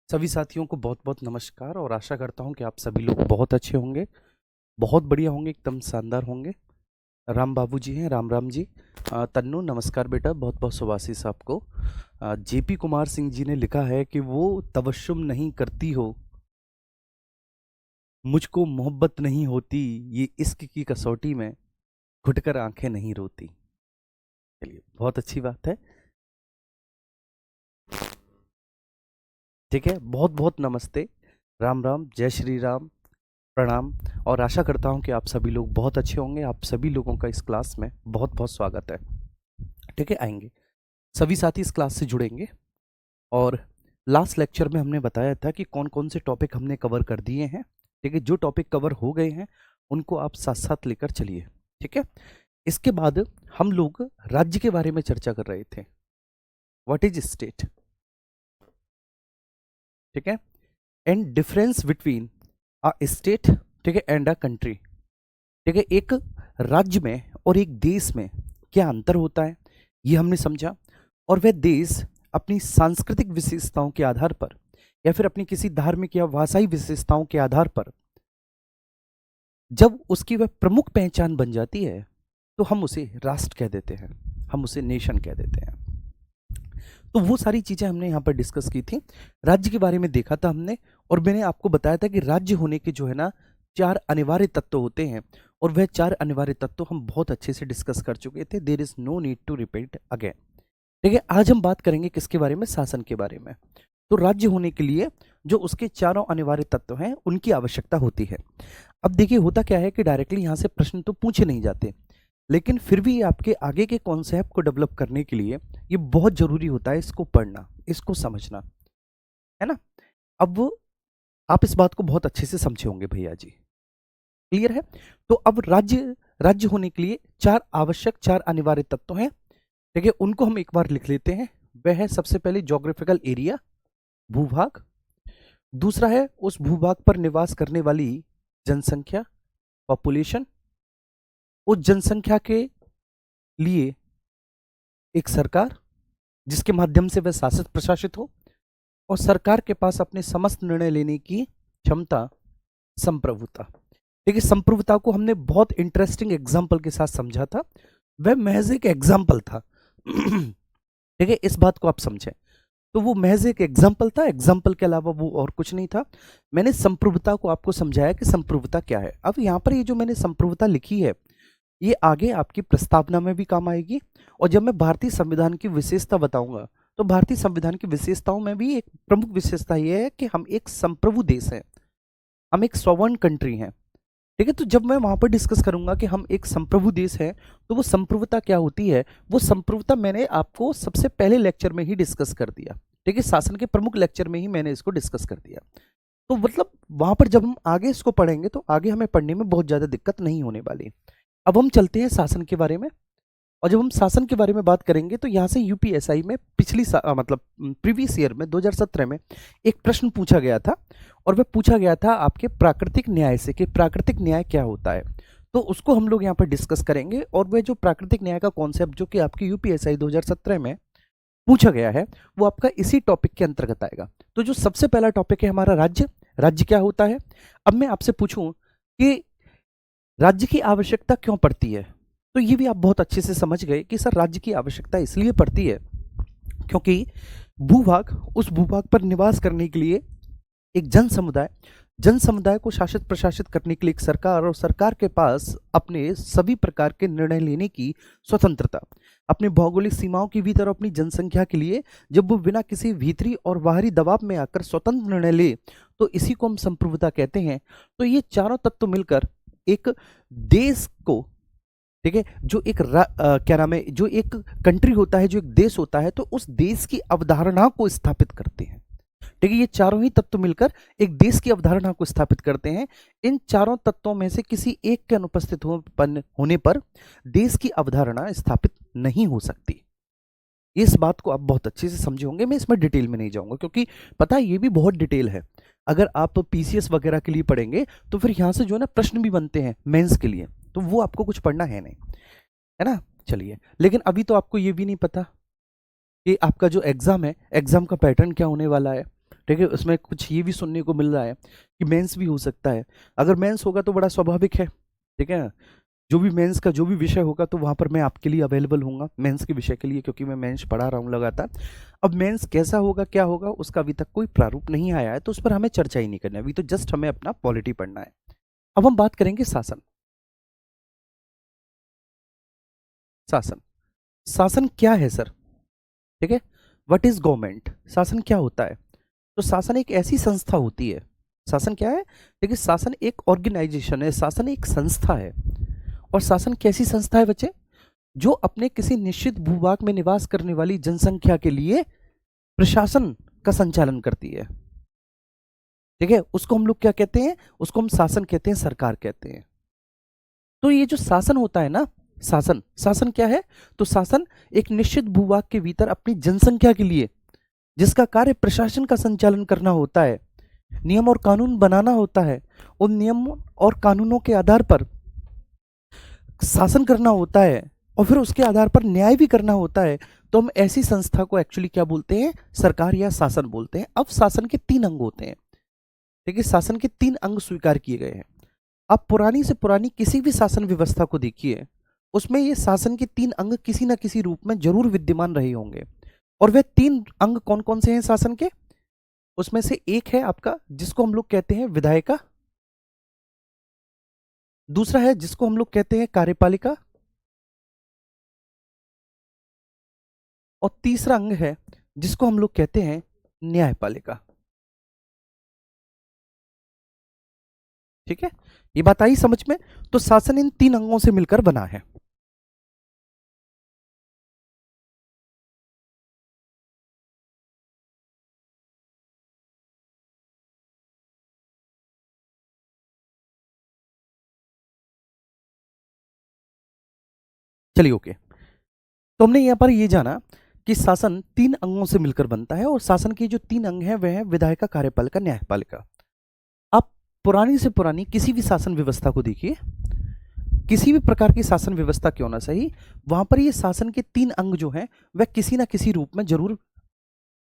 सभी साथियों को बहुत बहुत नमस्कार और आशा करता हूं कि आप सभी लोग बहुत अच्छे होंगे, बहुत बढ़िया होंगे, एकदम शानदार होंगे। राम बाबू जी हैं, राम राम जी। तन्नू नमस्कार बेटा, बहुत बहुत शुभाशीष आपको। जेपी कुमार सिंह जी ने लिखा है कि वो तबस्सुम नहीं करती हो, मुझको मोहब्बत नहीं होती, ये इश्क की कसौटी में घुटकर आंखें नहीं रोती। चलिए, बहुत अच्छी बात है। ठीक है, बहुत बहुत नमस्ते, राम राम, जय श्री राम, प्रणाम। और आशा करता हूं कि आप सभी लोग बहुत अच्छे होंगे। आप सभी लोगों का इस क्लास में बहुत बहुत स्वागत है। ठीक है, आएंगे सभी साथी इस क्लास से जुड़ेंगे। और लास्ट लेक्चर में हमने बताया था कि कौन कौन से टॉपिक हमने कवर कर दिए हैं। ठीक है, जो टॉपिक कवर हो गए हैं उनको आप साथ साथ लेकर चलिए। ठीक है, इसके बाद हम लोग राज्य के बारे में चर्चा कर रहे थे। What is state? ठीक है, and difference between a state, ठीक है, एंड अ कंट्री। ठीक है, एक राज्य में और एक देश में क्या अंतर होता है ये हमने समझा। और वह देश अपनी सांस्कृतिक विशेषताओं के आधार पर या फिर अपनी किसी धार्मिक या भाषाई विशेषताओं के आधार पर जब उसकी वह प्रमुख पहचान बन जाती है तो हम उसे राष्ट्र कह देते हैं, हम उसे नेशन कह देते हैं। तो वो सारी चीजें हमने यहाँ पर डिस्कस की थी। राज्य के बारे में देखा था हमने, और मैंने आपको बताया था कि राज्य होने के जो है ना 4 अनिवार्य तत्व होते हैं, और वह 4 अनिवार्य तत्व हम बहुत अच्छे से डिस्कस कर चुके थे। There is no need to repeat again. ठीक है, आज हम बात करेंगे किसके बारे में? शासन के बारे में। तो राज्य होने के लिए जो उसके चारों अनिवार्य तत्व हैं उनकी आवश्यकता होती है। अब देखिए, होता क्या है कि डायरेक्टली यहाँ से प्रश्न तो पूछे नहीं जाते, लेकिन फिर भी आपके आगे के कॉन्सेप्ट को डेवलप करने के लिए ये बहुत जरूरी होता है इसको पढ़ना, इसको समझना, है ना। अब आप इस बात को बहुत अच्छे से समझे होंगे भैया जी, क्लियर है। तो अब राज्य राज्य होने के लिए 4 आवश्यक 4 अनिवार्य तत्व हैं। ठीक है, उनको हम एक बार लिख लेते हैं। वह है सबसे पहले जोग्राफिकल एरिया, भूभाग। दूसरा है उस भूभाग पर निवास करने वाली जनसंख्या, पॉपुलेशन। उस जनसंख्या के लिए एक सरकार जिसके माध्यम से वह शासित प्रशासित हो, और सरकार के पास अपने समस्त निर्णय लेने की क्षमता, संप्रभुता। देखिए, संप्रभुता को हमने बहुत इंटरेस्टिंग एग्जाम्पल के साथ समझा था। वह महज एक एग्जाम्पल था। ठीक है, इस बात को आप समझें। तो वो महज एक एग्जाम्पल था, एग्जाम्पल के अलावा वो और कुछ नहीं था। मैंने संप्रभुता को आपको समझाया कि संप्रभुता क्या है। अब यहाँ पर ये जो मैंने संप्रभुता लिखी है ये आगे आपकी प्रस्तावना में भी काम आएगी, और जब मैं भारतीय संविधान की विशेषता बताऊंगा तो भारतीय संविधान की विशेषताओं में भी एक प्रमुख विशेषता यह है कि हम एक संप्रभु देश हैं, हम एक सॉवरेन कंट्री हैं। ठीक है, तो जब मैं वहां पर डिस्कस करूंगा कि हम एक संप्रभु देश हैं तो वो संप्रभुता क्या होती है, वो संप्रभुता मैंने आपको सबसे पहले लेक्चर में ही डिस्कस कर दिया। ठीक है, शासन के प्रमुख लेक्चर में ही मैंने इसको डिस्कस कर दिया। तो मतलब वहां पर जब हम आगे इसको पढ़ेंगे तो आगे हमें पढ़ने में बहुत ज्यादा दिक्कत नहीं होने वाली। अब हम चलते हैं शासन के बारे में। और जब हम शासन के बारे में बात करेंगे तो यहाँ से यूपीएसआई में मतलब प्रीवियस ईयर में 2017 में एक प्रश्न पूछा गया था, और वह पूछा गया था आपके प्राकृतिक न्याय से कि प्राकृतिक न्याय क्या होता है। तो उसको हम लोग यहाँ पर डिस्कस करेंगे, और वह जो प्राकृतिक न्याय का कॉन्सेप्ट जो कि आपके यूपीएसआई 2017 में पूछा गया है वो आपका इसी टॉपिक के अंतर्गत आएगा। तो जो सबसे पहला टॉपिक है हमारा राज्य, राज्य क्या होता है। अब मैं आपसे पूछूं कि राज्य की आवश्यकता क्यों पड़ती है, तो ये भी आप बहुत अच्छे से समझ गए कि सर राज्य की आवश्यकता इसलिए पड़ती है क्योंकि भूभाग, उस भूभाग पर निवास करने के लिए एक जन समुदाय को शासित प्रशासित करने के लिए एक सरकार, और सरकार के पास अपने सभी प्रकार के निर्णय लेने की स्वतंत्रता, अपने भौगोलिक सीमाओं के भीतर अपनी जनसंख्या के लिए जब वो बिना किसी भीतरी और बाहरी दबाव में आकर स्वतंत्र निर्णय ले तो इसी को हम संप्रभुता कहते हैं। तो ये चारों तत्व मिलकर एक देश को, ठीक है, जो एक क्या नाम है, जो एक कंट्री होता है, जो एक देश होता है, तो उस देश की अवधारणा को स्थापित करते हैं। ठीक है, ये चारों ही तत्व मिलकर एक देश की अवधारणा को स्थापित करते हैं। इन चारों तत्वों में से किसी एक के अनुपस्थित होने पर देश की अवधारणा स्थापित नहीं हो सकती। इस बात को आप बहुत अच्छे से समझे होंगे, मैं इसमें डिटेल में नहीं जाऊंगा क्योंकि पता है ये भी बहुत डिटेल है। अगर आप पीसीएस वगैरह के लिए पढ़ेंगे तो फिर यहाँ से जो है ना प्रश्न भी बनते हैं मेंस के लिए, तो वो आपको कुछ पढ़ना है नहीं, है ना। चलिए, लेकिन अभी तो आपको ये भी नहीं पता कि आपका जो एग्ज़ाम है, एग्ज़ाम का पैटर्न क्या होने वाला है, ठीक है? उसमें कुछ ये भी सुनने को मिल रहा है कि मेंस भी हो सकता है। अगर मेंस होगा तो बड़ा स्वाभाविक है, ठीक है? जो भी मेंस का जो भी विषय होगा तो वहाँ पर मैं आपके लिए अवेलेबल हूँगा मेंस के विषय के लिए, क्योंकि मैं मेंस पढ़ा रहा हूँ लगातार। अब मेंस कैसा होगा, क्या होगा, उसका अभी तक कोई प्रारूप नहीं आया है, तो उस पर हमें चर्चा ही नहीं करना है। अभी तो जस्ट हमें अपना पॉलिटी पढ़ना है। अब हम बात करेंगे शासन। शासन, शासन क्या है सर? ठीक है, व्हाट इज गवर्नमेंट? शासन क्या होता है? तो शासन एक ऐसी संस्था होती है। शासन क्या है? देखिए, शासन एक ऑर्गेनाइजेशन है, शासन एक संस्था है। और शासन कैसी संस्था है बच्चे? जो अपने किसी निश्चित भूभाग में निवास करने वाली जनसंख्या के लिए प्रशासन का संचालन करती है। ठीक है, उसको हम लोग क्या कहते हैं? उसको हम शासन कहते हैं, सरकार कहते हैं। तो ये जो शासन होता है ना, शासन, शासन क्या है? तो शासन एक निश्चित भूभाग के भीतर अपनी जनसंख्या के लिए, जिसका कार्य प्रशासन का संचालन करना होता है, नियम और कानून बनाना होता है, उन नियम और कानूनों के आधार पर शासन करना होता है, और फिर उसके आधार पर न्याय भी करना होता है, तो हम ऐसी संस्था को एक्चुअली क्या बोलते हैं? सरकार या शासन बोलते हैं। अब शासन के 3 अंग होते हैं। ठीक है, शासन के 3 अंग स्वीकार किए गए हैं। आप पुरानी से पुरानी किसी भी शासन व्यवस्था को देखिए, उसमें ये शासन के 3 अंग किसी ना किसी रूप में जरूर विद्यमान रहे होंगे। और वे 3 अंग कौन कौन से हैं शासन के? उसमें से एक है आपका जिसको हम लोग कहते हैं विधायिका, दूसरा है जिसको हम लोग कहते हैं कार्यपालिका, और तीसरा अंग है जिसको हम लोग कहते हैं न्यायपालिका। ठीक है, ये बात आई समझ में? तो शासन इन 3 अंगों से मिलकर बना है। चलिए ओके, तो हमने यहां पर ये जाना कि शासन 3 अंगों से मिलकर बनता है, और शासन के जो 3 अंग हैं वह है विधायिका, कार्यपालिका, न्यायपालिका। आप पुरानी से पुरानी किसी भी शासन व्यवस्था को देखिए, किसी भी प्रकार की शासन व्यवस्था क्यों ना सही, वहां पर ये शासन के 3 अंग जो हैं वह किसी ना किसी रूप में जरूर,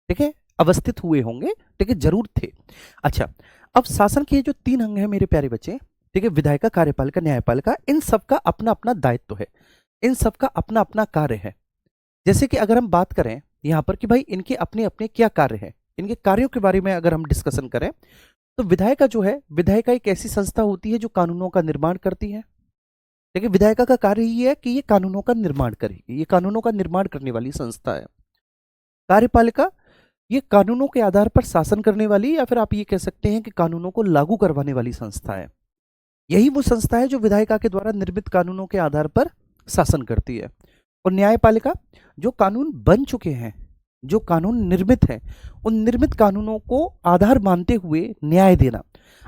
ठीक है, अवस्थित हुए होंगे। ठीक है, जरूर थे। अच्छा, अब शासन के जो 3 अंग हैं मेरे प्यारे बच्चे, ठीक है, विधायिका, कार्यपालिका, न्यायपालिका, इन सबका अपना अपना दायित्व है, इन सबका अपना अपना कार्य है। जैसे कि अगर हम बात करें यहाँ पर कि भाई इनके अपने अपने क्या कार्य हैं, इनके कार्यों के बारे में अगर हम डिस्कशन करें, तो विधायिका जो है, विधायिका एक ऐसी संस्था होती है जो कानूनों का निर्माण करती है। ठीक है, विधायिका का कार्य ही है कि ये कानूनों का निर्माण करेगी, ये कानूनों का निर्माण करने वाली संस्था है। कार्यपालिका, ये कानूनों के आधार पर शासन करने वाली, या फिर आप ये कह सकते हैं कि कानूनों को लागू करवाने वाली संस्था है। यही वो संस्था है जो विधायिका के द्वारा निर्मित कानूनों के आधार पर शासन करती है। और न्यायपालिका, जो कानून बन चुके हैं, जो कानून निर्मित हैं, उन निर्मित कानूनों को आधार मानते हुए न्याय देना।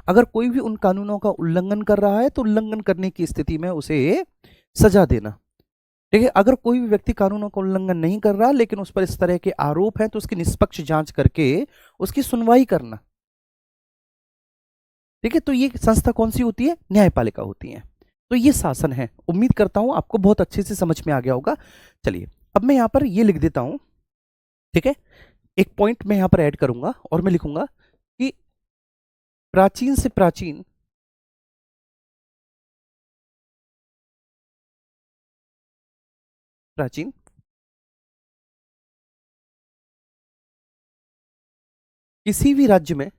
अगर कोई भी उन कानूनों का उल्लंघन कर रहा है तो उल्लंघन करने की स्थिति में उसे सजा देना। ठीक है, अगर कोई भी व्यक्ति कानूनों का उल्लंघन नहीं कर रहा लेकिन उस पर इस तरह के आरोप हैं तो उसकी निष्पक्ष जांच करके उसकी सुनवाई करना। ठीक है, तो ये संस्था कौन सी होती है? न्यायपालिका होती है। तो ये शासन है। उम्मीद करता हूं आपको बहुत अच्छे से समझ में आ गया होगा। चलिए, अब मैं यहां पर ये लिख देता हूं। ठीक है, एक पॉइंट मैं यहां पर ऐड करूंगा और मैं लिखूंगा कि प्राचीन से प्राचीन प्राचीन किसी भी राज्य में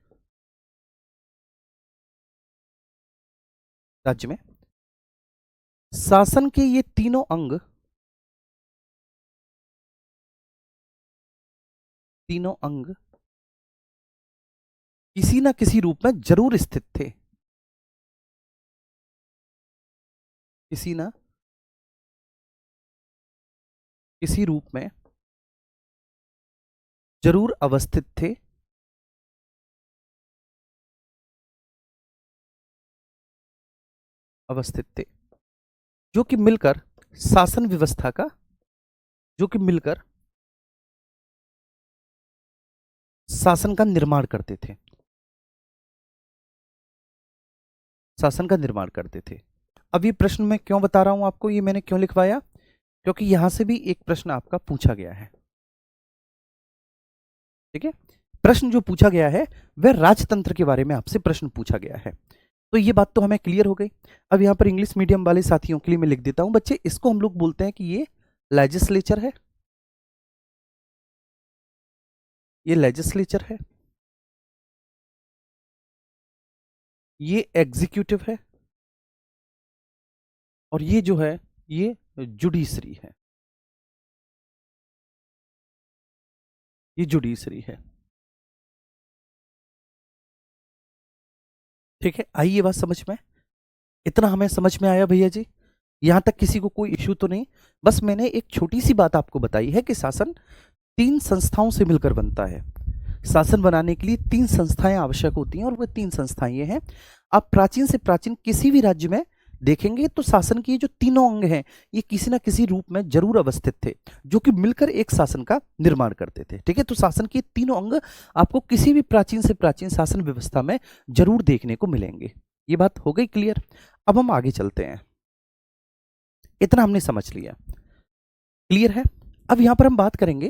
शासन के ये तीनों अंग किसी ना किसी रूप में जरूर स्थित थे। किसी ना किसी रूप में जरूर अवस्थित थे, जो कि मिलकर शासन व्यवस्था का जो कि मिलकर शासन का निर्माण करते थे, शासन का निर्माण करते थे। अब ये प्रश्न मैं क्यों बता रहा हूं आपको, ये मैंने क्यों लिखवाया? क्योंकि यहां से भी एक प्रश्न आपका पूछा गया है। ठीक है, प्रश्न जो पूछा गया है वह राजतंत्र के बारे में आपसे प्रश्न पूछा गया है। तो ये बात तो हमें क्लियर हो गई। अब यहाँ पर इंग्लिश मीडियम वाले साथियों के लिए मैं लिख देता हूं बच्चे, इसको हम लोग बोलते हैं कि ये लेजिस्लेचर है, ये लेजिस्लेचर है, ये एग्जीक्यूटिव है, और ये जो है ये जुडिशरी है, ये जुडिशरी है। ठीक है, आई ये बात समझ में? इतना हमें समझ में आया भैया जी? यहां तक किसी को कोई इश्यू तो नहीं? बस मैंने एक छोटी सी बात आपको बताई है कि शासन 3 संस्थाओं से मिलकर बनता है। शासन बनाने के लिए 3 संस्थाएं आवश्यक होती हैं, और वो 3 संस्थाएं ये हैं। आप प्राचीन से प्राचीन किसी भी राज्य में देखेंगे तो शासन के जो तीनों अंग हैं ये किसी ना किसी रूप में जरूर अवस्थित थे, जो कि मिलकर एक शासन का निर्माण करते थे। ठीक है, तो शासन के तीनों अंग आपको किसी भी प्राचीन से प्राचीन शासन व्यवस्था में जरूर देखने को मिलेंगे। ये बात हो गई क्लियर? अब हम आगे चलते हैं। इतना हमने समझ लिया, क्लियर है? अब यहां पर हम बात करेंगे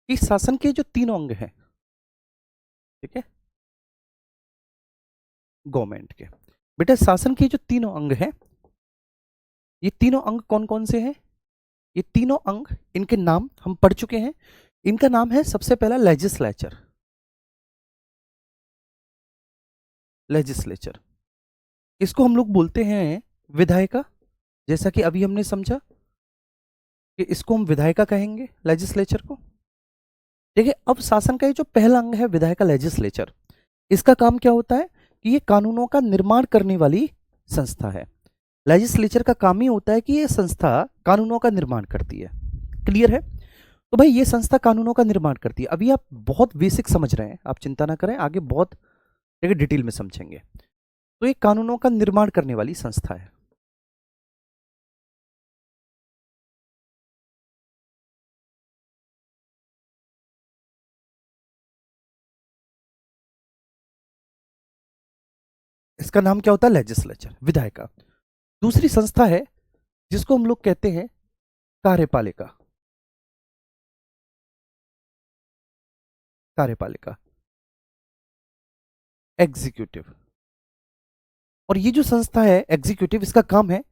कि शासन के जो तीनों अंग हैं, ठीक है, गवर्नमेंट के। बेटा शासन के जो तीनों अंग हैं, ये तीनों अंग कौन कौन से हैं? ये तीनों अंग, इनके नाम हम पढ़ चुके हैं। इनका नाम है सबसे पहला लेजिस्लेचर, लेजिस्लेचर। इसको हम लोग बोलते हैं विधायिका, जैसा कि अभी हमने समझा कि इसको हम विधायिका कहेंगे, लेजिस्लेचर को। देखिए, अब शासन का ये जो पहला अंग है विधायिका, लेजिस्लेचर, इसका काम क्या होता है कि ये कानूनों का निर्माण करने वाली संस्था है। लेजिस्लेचर का काम ही होता है कि ये संस्था कानूनों का निर्माण करती है। क्लियर है? तो भाई ये संस्था कानूनों का निर्माण करती है। अभी आप बहुत बेसिक समझ रहे हैं, आप चिंता ना करें, आगे बहुत डिटेल में समझेंगे। तो ये कानूनों का निर्माण करने वाली संस्था है। इसका नाम क्या होता है? लेजिस्लेचर, विधायिका। दूसरी संस्था है जिसको हम लोग कहते हैं कार्यपालिका, कार्यपालिका, एग्जीक्यूटिव। और ये जो संस्था है एग्जीक्यूटिव, इसका काम है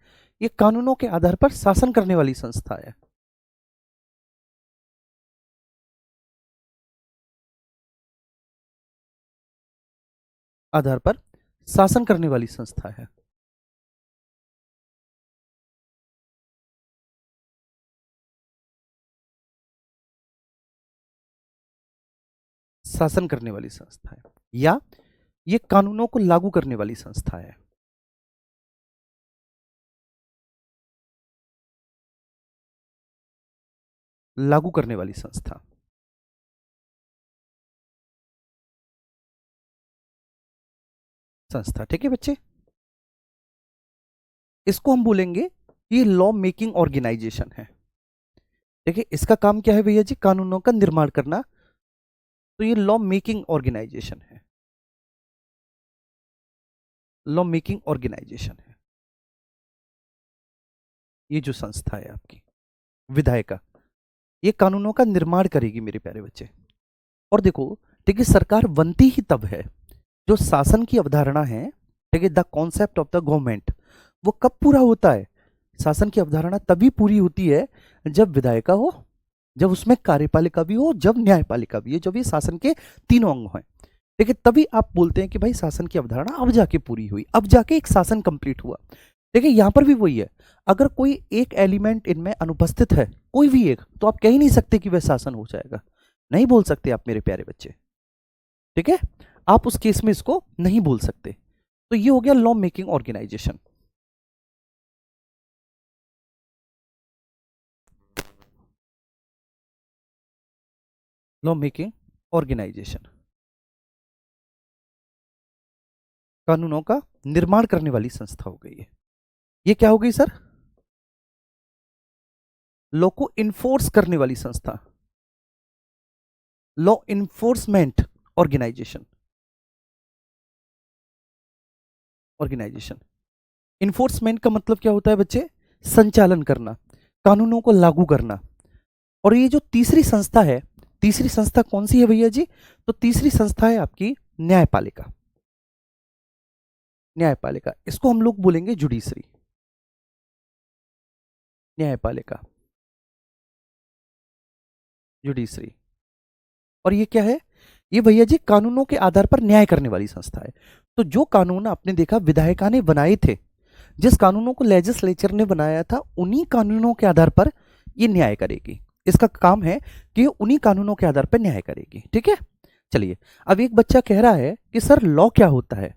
ये कानूनों के आधार पर शासन करने वाली संस्था है। आधार पर शासन करने वाली संस्था है। शासन करने वाली संस्था है, या ये कानूनों को लागू करने वाली संस्था है। लागू करने वाली संस्था, संस्था। ठीक है बच्चे, इसको हम बोलेंगे ये लॉ मेकिंग ऑर्गेनाइजेशन है। देखिए इसका काम क्या है भैया जी? कानूनों का निर्माण करना। तो ये लॉ मेकिंग ऑर्गेनाइजेशन है, लॉ मेकिंग ऑर्गेनाइजेशन है ये जो संस्था है आपकी विधायिका, ये कानूनों का निर्माण करेगी मेरे प्यारे बच्चे। और देखो, ठीक है, सरकार बनती ही तब है, जो शासन की अवधारणा है, ठीक है, the concept of the government, वो कब पूरा होता है? शासन की अवधारणा तभी पूरी होती है जब विधायिका हो, जब उसमें कार्यपालिका भी हो, जब न्यायपालिका भी है, जब ये शासन के तीनों अंग हैं। देखिए तभी आप बोलते हैं कि भाई शासन की अवधारणा अब जाके पूरी हुई, अब जाके एक शासन कंप्लीट हुआ। देखिए यहां पर भी वही है, अगर कोई एक एलिमेंट इनमें अनुपस्थित है, कोई भी एक, तो आप कह ही नहीं सकते कि वह शासन हो जाएगा। नहीं बोल सकते आप मेरे प्यारे बच्चे। ठीक है, आप उस केस में इसको नहीं बोल सकते। तो ये हो गया law making organisation. Law making organisation, कानूनों का निर्माण करने वाली संस्था हो गई है। ये क्या हो गई सर? लॉ को इन्फोर्स करने वाली संस्था, law enforcement organisation, organisation. Enforcement का मतलब क्या होता है बच्चे? संचालन करना, कानूनों को लागू करना। और ये जो तीसरी संस्था है, तीसरी संस्था कौन सी है भैया जी? तो तीसरी संस्था है आपकी न्यायपालिका। न्यायपालिका, इसको हम लोग बोलेंगे जुडिशरी। न्यायपालिका, जुडिशरी। और ये क्या है? ये भैया जी कानूनों के आधार पर न्याय करने वाली संस्था है। तो जो कानून आपने देखा विधायिका ने बनाए थे, जिस कानूनों को लेजिस्लेचर ने बनाया था, उन्हीं कानूनों के आधार पर ये न्याय करेगी। इसका काम है कि उन्हीं कानूनों के आधार पर न्याय करेगी। ठीक है, चलिए। अब एक बच्चा कह रहा है कि सर लॉ क्या होता है?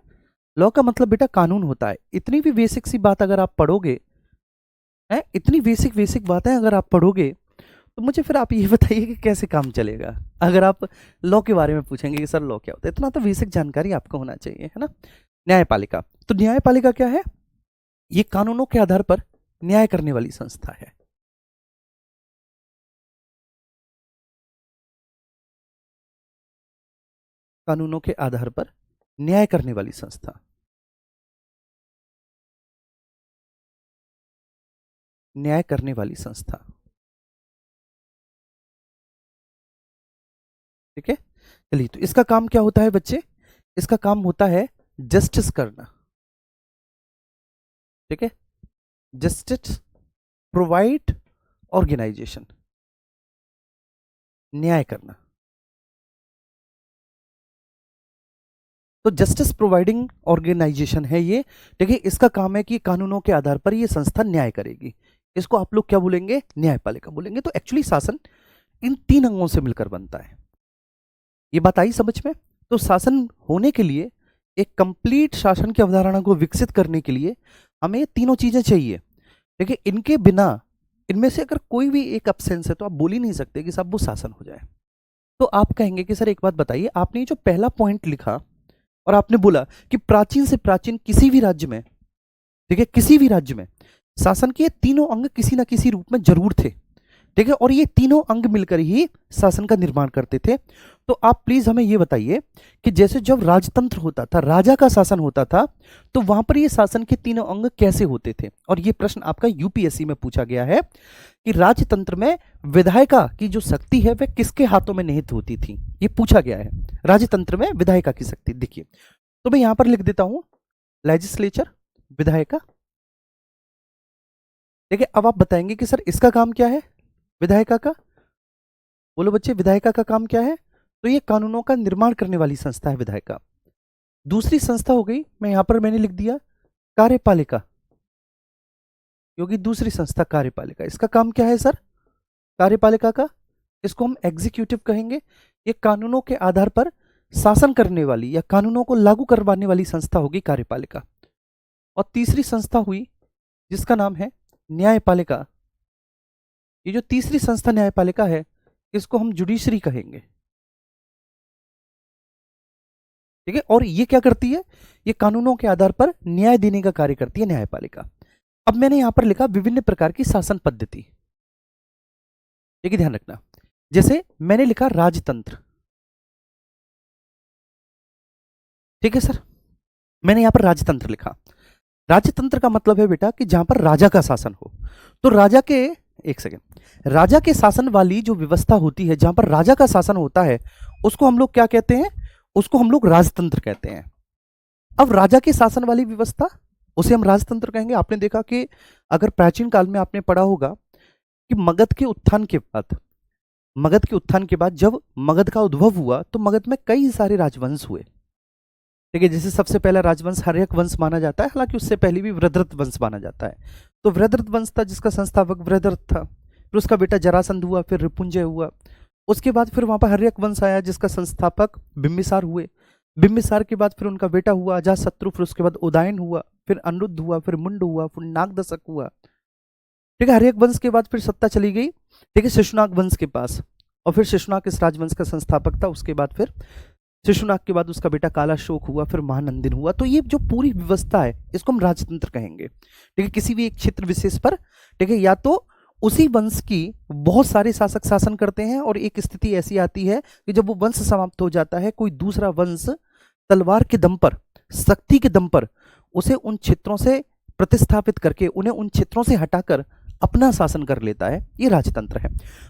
लॉ का मतलब बेटा कानून होता है। इतनी भी बेसिक सी बात अगर आप पढ़ोगे, है इतनी बेसिक बेसिक बातें अगर आप पढ़ोगे, तो मुझे फिर आप ये बताइए कि कैसे काम चलेगा। अगर आप लॉ के बारे में पूछेंगे कि सर लॉ क्या होता है, इतना तो बेसिक जानकारी आपको होना चाहिए, है ना। न्यायपालिका, तो न्यायपालिका क्या है? ये कानूनों के आधार पर न्याय करने वाली संस्था है। कानूनों के आधार पर न्याय करने वाली संस्था, न्याय करने वाली संस्था। ठीक है, चलिए। तो इसका काम क्या होता है बच्चे? इसका काम होता है जस्टिस करना। ठीक है, जस्टिस प्रोवाइड ऑर्गेनाइजेशन, न्याय करना। तो जस्टिस प्रोवाइडिंग ऑर्गेनाइजेशन है ये। ठीक है, इसका काम है कि कानूनों के आधार पर ये संस्था न्याय करेगी। इसको आप लोग क्या बोलेंगे? न्यायपालिका बोलेंगे। तो एक्चुअली शासन इन तीन अंगों से मिलकर बनता है। ये बात आई समझ में? तो शासन होने के लिए, एक कंप्लीट शासन की अवधारणा को विकसित करने के लिए हमें तीनों चीजें चाहिए। ठीक है, इनके बिना, इनमें से अगर कोई भी एक अब्सेंस है तो आप बोल ही नहीं सकते कि साहब वो शासन हो जाए। तो आप कहेंगे कि सर एक बात बताइए, आपने जो पहला पॉइंट लिखा और आपने बोला कि प्राचीन से प्राचीन किसी भी राज्य में, ठीक है, किसी भी राज्य में शासन के तीनों अंग किसी ना किसी रूप में जरूर थे। ठीक है, और ये तीनों अंग मिलकर ही शासन का निर्माण करते थे। तो आप प्लीज हमें ये बताइए कि जैसे जब राजतंत्र होता था, राजा का शासन होता था, तो वहां पर ये शासन के तीनों अंग कैसे होते थे? और ये प्रश्न आपका यूपीएससी में पूछा गया है कि राजतंत्र में विधायिका की जो शक्ति है वह किसके हाथों में निहित होती थी? ये पूछा गया है। राजतंत्र में विधायिका की शक्ति, देखिए तो मैं यहां पर लिख देता हूं लेजिस्लेचर, विधायिका। देखिए, अब आप बताएंगे कि सर इसका काम क्या है विधायिका का? बोलो बच्चे, विधायिका का काम क्या है? तो ये कानूनों का निर्माण करने वाली संस्था है विधायिका। दूसरी संस्था हो गई, मैं यहां पर मैंने लिख दिया कार्यपालिका, क्योंकि दूसरी संस्था कार्यपालिका। इसका काम क्या है सर कार्यपालिका का? इसको हम एग्जीक्यूटिव कहेंगे। ये कानूनों के आधार पर शासन करने वाली या कानूनों को लागू करवाने वाली संस्था होगी कार्यपालिका। और तीसरी संस्था हुई जिसका नाम है न्यायपालिका। ये जो तीसरी संस्था न्यायपालिका है, इसको हम जुडिशरी कहेंगे। ठीक है, और ये क्या करती है? ये कानूनों के आधार पर न्याय देने का कार्य करती है न्यायपालिका। अब मैंने यहां पर लिखा विभिन्न प्रकार की शासन पद्धति। ठीक है, ध्यान रखना। जैसे मैंने लिखा राजतंत्र। ठीक है सर, मैंने यहां पर राजतंत्र लिखा। राजतंत्र का मतलब है बेटा कि जहां पर राजा का शासन हो। तो राजा के, एक सेकेंड, राजा के शासन वाली जो व्यवस्था होती है, जहां पर राजा का शासन होता है, उसको हम लोग क्या कहते हैं? उसको हम लोग राजतंत्र कहते हैं। अब राजा के शासन वाली व्यवस्था, उसे हम राजतंत्र कहेंगे। आपने देखा कि अगर प्राचीन काल में आपने पढ़ा होगा कि मगध के उत्थान के बाद, मगध के उत्थान के बाद जब मगध का उद्भव हुआ, तो मगध में कई सारे राजवंश हुए। ठीक है, जैसे सबसे पहला राजवंश हर्यक वंश माना जाता है, हालांकि उससे पहले भी वृहद्रथ वंश माना जाता है। तो वृहद्रथ वंश था जिसका संस्थापक वृहद्रथ था, फिर उसका बेटा जरासंध हुआ, फिर रिपुंजय हुआ। उसके बाद फिर वहां पर हर्यक वंश आया जिसका संस्थापक बिंबिसार हुए। बिंबिसार के बाद फिर उनका बेटा हुआ अजातशत्रु, फिर उसके बाद उदयन हुआ, फिर अनिरुद्ध हुआ, फिर मुंड हुआ, फिर नागदशक हुआ। ठीक है, हर्यक वंश के बाद फिर सत्ता चली गई, ठीक है, शिशुनाग वंश के पास, और फिर शिशुनाग इस राजवंश का संस्थापक था। उसके बाद फिर शिशुनाग के बाद उसका बेटा कालाशोक हुआ, फिर महानंदिन हुआ। तो ये जो पूरी व्यवस्था है इसको हम राजतंत्र कहेंगे। ठीक है, किसी भी एक क्षेत्र विशेष पर, ठीक है, या तो उसी वंश की बहुत सारे शासक शासन करते हैं, और एक स्थिति ऐसी आती है कि जब वो वंश समाप्त हो जाता है, कोई दूसरा वंश तलवार के दम पर, शक्ति के दम पर उसे उन क्षेत्रों से प्रतिस्थापित करके, उन्हें उन क्षेत्रों से हटाकर अपना शासन कर लेता है, ये राजतंत्र है।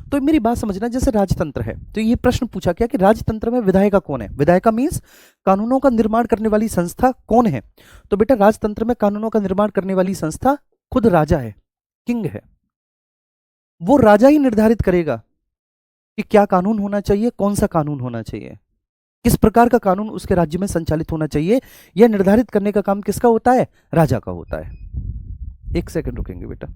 तो मेरी बात समझना, जैसे राजतंत्र है तो ये प्रश्न पूछा गया कि राजतंत्र में विधायिका कौन है। विधायिका मीन्स कानूनों का निर्माण करने वाली संस्था कौन है। तो बेटा राजतंत्र में कानूनों का निर्माण करने वाली संस्था खुद राजा है, किंग है। वो राजा ही निर्धारित करेगा कि क्या कानून होना चाहिए, कौन सा कानून होना चाहिए, किस प्रकार का कानून उसके राज्य में संचालित होना चाहिए। यह निर्धारित करने का काम किसका होता है, राजा का होता है। एक सेकंड रुकेंगे बेटा,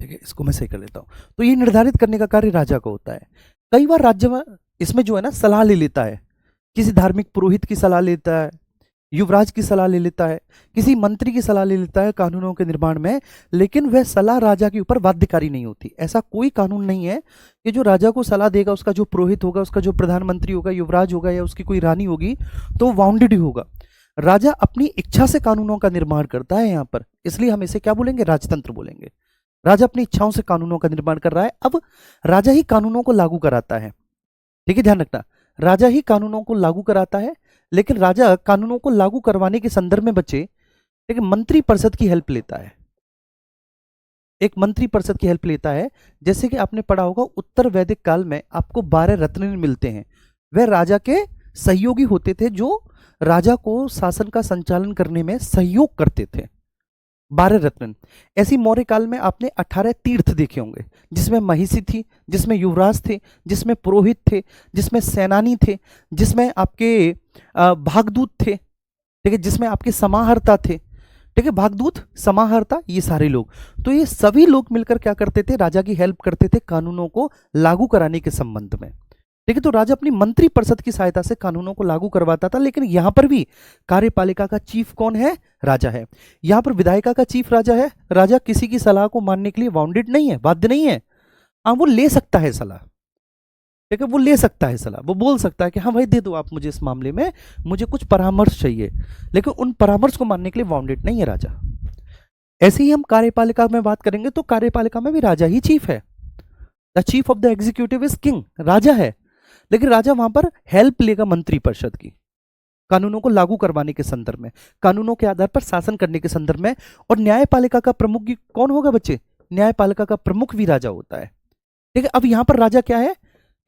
ठीक है, इसको मैं सही कर लेता हूं। तो ये निर्धारित करने का कार्य राजा का होता है। कई बार राज्य में इसमें जो है ना सलाह ले लेता है, किसी धार्मिक पुरोहित की सलाह लेता है, युवराज की सलाह ले लेता है, किसी मंत्री की सलाह ले लेता है कानूनों के निर्माण में, लेकिन वह सलाह राजा के ऊपर बाध्यकारी नहीं होती। ऐसा कोई कानून नहीं है कि जो राजा को सलाह देगा उसका जो पुरोहित होगा, उसका जो प्रधानमंत्री होगा, युवराज होगा या उसकी कोई रानी होगी तो वो बाउंडेड ही होगा। राजा अपनी इच्छा से कानूनों का निर्माण करता है यहाँ पर, इसलिए हम इसे क्या बोलेंगे, राजतंत्र बोलेंगे। राजा अपनी इच्छाओं से कानूनों का निर्माण कर रहा है। अब राजा ही कानूनों को लागू कराता है, ठीक है, ध्यान रखना, राजा ही कानूनों को लागू कराता है। लेकिन राजा कानूनों को लागू करवाने के संदर्भ में बच्चे एक मंत्री परिषद की हेल्प लेता है, एक मंत्री परिषद की हेल्प लेता है। जैसे कि आपने पढ़ा होगा उत्तर वैदिक काल में आपको 12 रत्न मिलते हैं, वह राजा के सहयोगी होते थे जो राजा को शासन का संचालन करने में सहयोग करते थे। 12 रत्न। ऐसी मौर्य काल में आपने 18 तीर्थ देखे होंगे, जिसमें महिषी थी, जिसमें युवराज थे, जिसमें पुरोहित थे, जिसमें सेनानी थे, जिसमें आपके भागदूत थे, ठीक है, जिसमें आपके समाहर्ता थे, ठीक है, भागदूत समाहर्ता ये सारे लोग। तो ये सभी लोग मिलकर क्या करते थे, राजा की हेल्प करते थे कानूनों को लागू कराने के संबंध में, ठीक है। तो राजा अपनी मंत्री परिषद की सहायता से कानूनों को लागू करवाता था। लेकिन यहां पर भी कार्यपालिका का चीफ कौन है, राजा है। यहां पर विधायिका का चीफ राजा है। राजा किसी की सलाह को मानने के लिए बाउंडेड नहीं है, बाध्य नहीं है। हाँ वो ले सकता है सलाह, ठीक है, वो ले सकता है सलाह, वो बोल सकता है कि हाँ भाई दे दो आप मुझे इस मामले में, मुझे कुछ परामर्श चाहिए, लेकिन उन परामर्श को मानने के लिए बाउंडेड नहीं है राजा। ऐसे ही हम कार्यपालिका में बात करेंगे तो कार्यपालिका में भी राजा ही चीफ है। The chief of the executive is king, राजा है। लेकिन राजा वहां पर हेल्प लेगा मंत्री परिषद की, कानूनों को लागू करवाने के संदर्भ में, कानूनों के आधार पर शासन करने के संदर्भ में। और न्यायपालिका का प्रमुख कौन होगा बच्चे, न्यायपालिका का प्रमुख भी राजा होता है, ठीक है। अब यहां पर राजा क्या है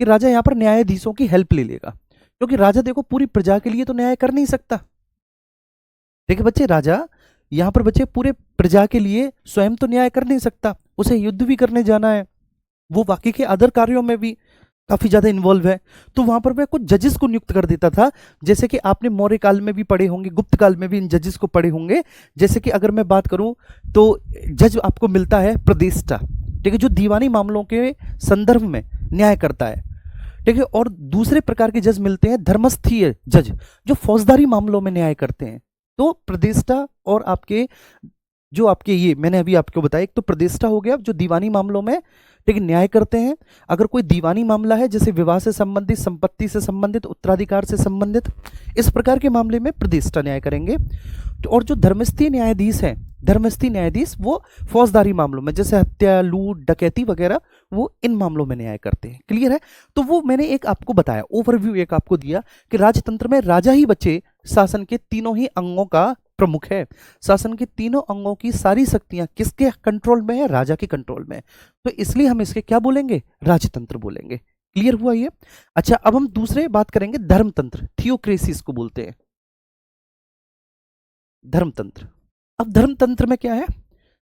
कि राजा यहां पर न्यायाधीशों की हेल्प ले लेगा, क्योंकि राजा देखो पूरी प्रजा के लिए तो न्याय कर नहीं सकता, ठीक है बच्चे। राजा यहां पर बच्चे पूरे प्रजा के लिए स्वयं तो न्याय कर नहीं सकता, उसे युद्ध भी करने जाना है, वो बाकी के अदर कार्यों में भी काफी ज्यादा इन्वॉल्व है। तो वहां पर वह कुछ जजेस को नियुक्त कर देता था, जैसे कि आपने मौर्य काल में भी पढ़े होंगे, गुप्त काल में भी इन जजेस को पढ़े होंगे। जैसे कि अगर मैं बात करूं तो जज आपको मिलता है प्रदेष्टा, ठीक है, जो दीवानी मामलों के संदर्भ में न्याय करता है, ठीक है। और दूसरे प्रकार के जज मिलते हैं धर्मस्थीय जज, जो फौजदारी मामलों में न्याय करते हैं। तो प्रदेष्टा और आपके जो आपके ये मैंने अभी आपको बताया, एक तो प्रदेष्टा हो गया जो दीवानी मामलों में, लेकिन न्याय करते हैं। अगर कोई दीवानी मामला है जैसे विवाह से संबंधित, संपत्ति से संबंधित, उत्तराधिकार से संबंधित, इस प्रकार के मामले में प्रदेष्टा न्याय करेंगे। और जो धर्मस्थीय न्यायाधीश हैं, धर्मस्थीय न्यायाधीश वो फौजदारी मामलों में जैसे हत्या, लूट, डकैती वगैरह, वो इन मामलों में न्याय करते हैं। क्लियर है। तो वो मैंने एक आपको बताया, ओवरव्यू एक आपको दिया कि राजतंत्र में राजा ही बच्चे शासन के तीनों ही अंगों का प्रमुख है। शासन के तीनों अंगों की सारी शक्तियां किसके कंट्रोल में है, राजा के कंट्रोल में। तो इसलिए हम इसके क्या बोलेंगे, राजतंत्र बोलेंगे। क्लियर हुआ ये। अच्छा अब हम दूसरे बात करेंगे धर्मतंत्र, थियोक्रेसी इसको बोलते हैं, धर्मतंत्र। अब धर्मतंत्र में क्या है,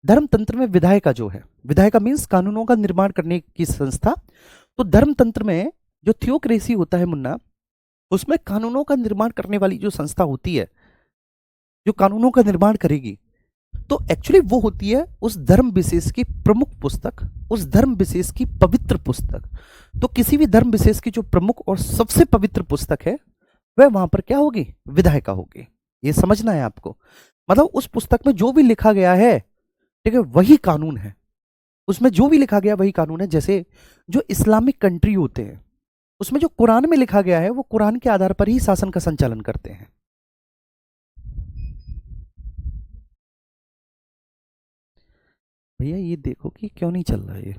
धर्मतंत्र में विधायिका जो है, विधायिका मीन्स कानूनों का निर्माण करने की संस्था। तो धर्मतंत्र में जो थियोक्रेसी होता है मुन्ना, उसमें कानूनों का निर्माण करने वाली जो संस्था होती है, जो कानूनों का निर्माण करेगी, तो एक्चुअली वो होती है उस धर्म विशेष की प्रमुख पुस्तक, उस धर्म विशेष की पवित्र पुस्तक। तो किसी भी धर्म विशेष की जो प्रमुख और सबसे पवित्र पुस्तक है वह वहां पर क्या होगी, विधायिका होगी। ये समझना है आपको, मतलब उस पुस्तक में जो भी लिखा गया है, ठीक है, वही कानून है। उसमें जो भी लिखा गया वही कानून है। जैसे जो इस्लामिक कंट्री होते हैं उसमें जो कुरान में लिखा गया है वो कुरान के आधार पर ही शासन का संचालन करते हैं। भैया ये देखो कि क्यों नहीं चल रहा है ये।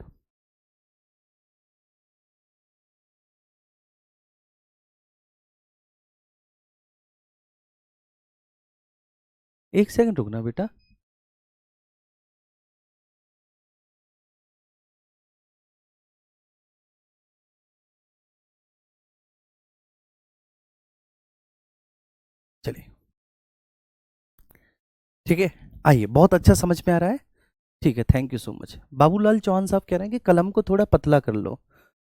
एक सेकंड रुकना बेटा। चलिए ठीक है, आइए, बहुत अच्छा समझ में आ रहा है। ठीक है, thank you so much. Babulal Chauhan साहब कह रहे हैं कि कलम को थोड़ा पतला कर लो।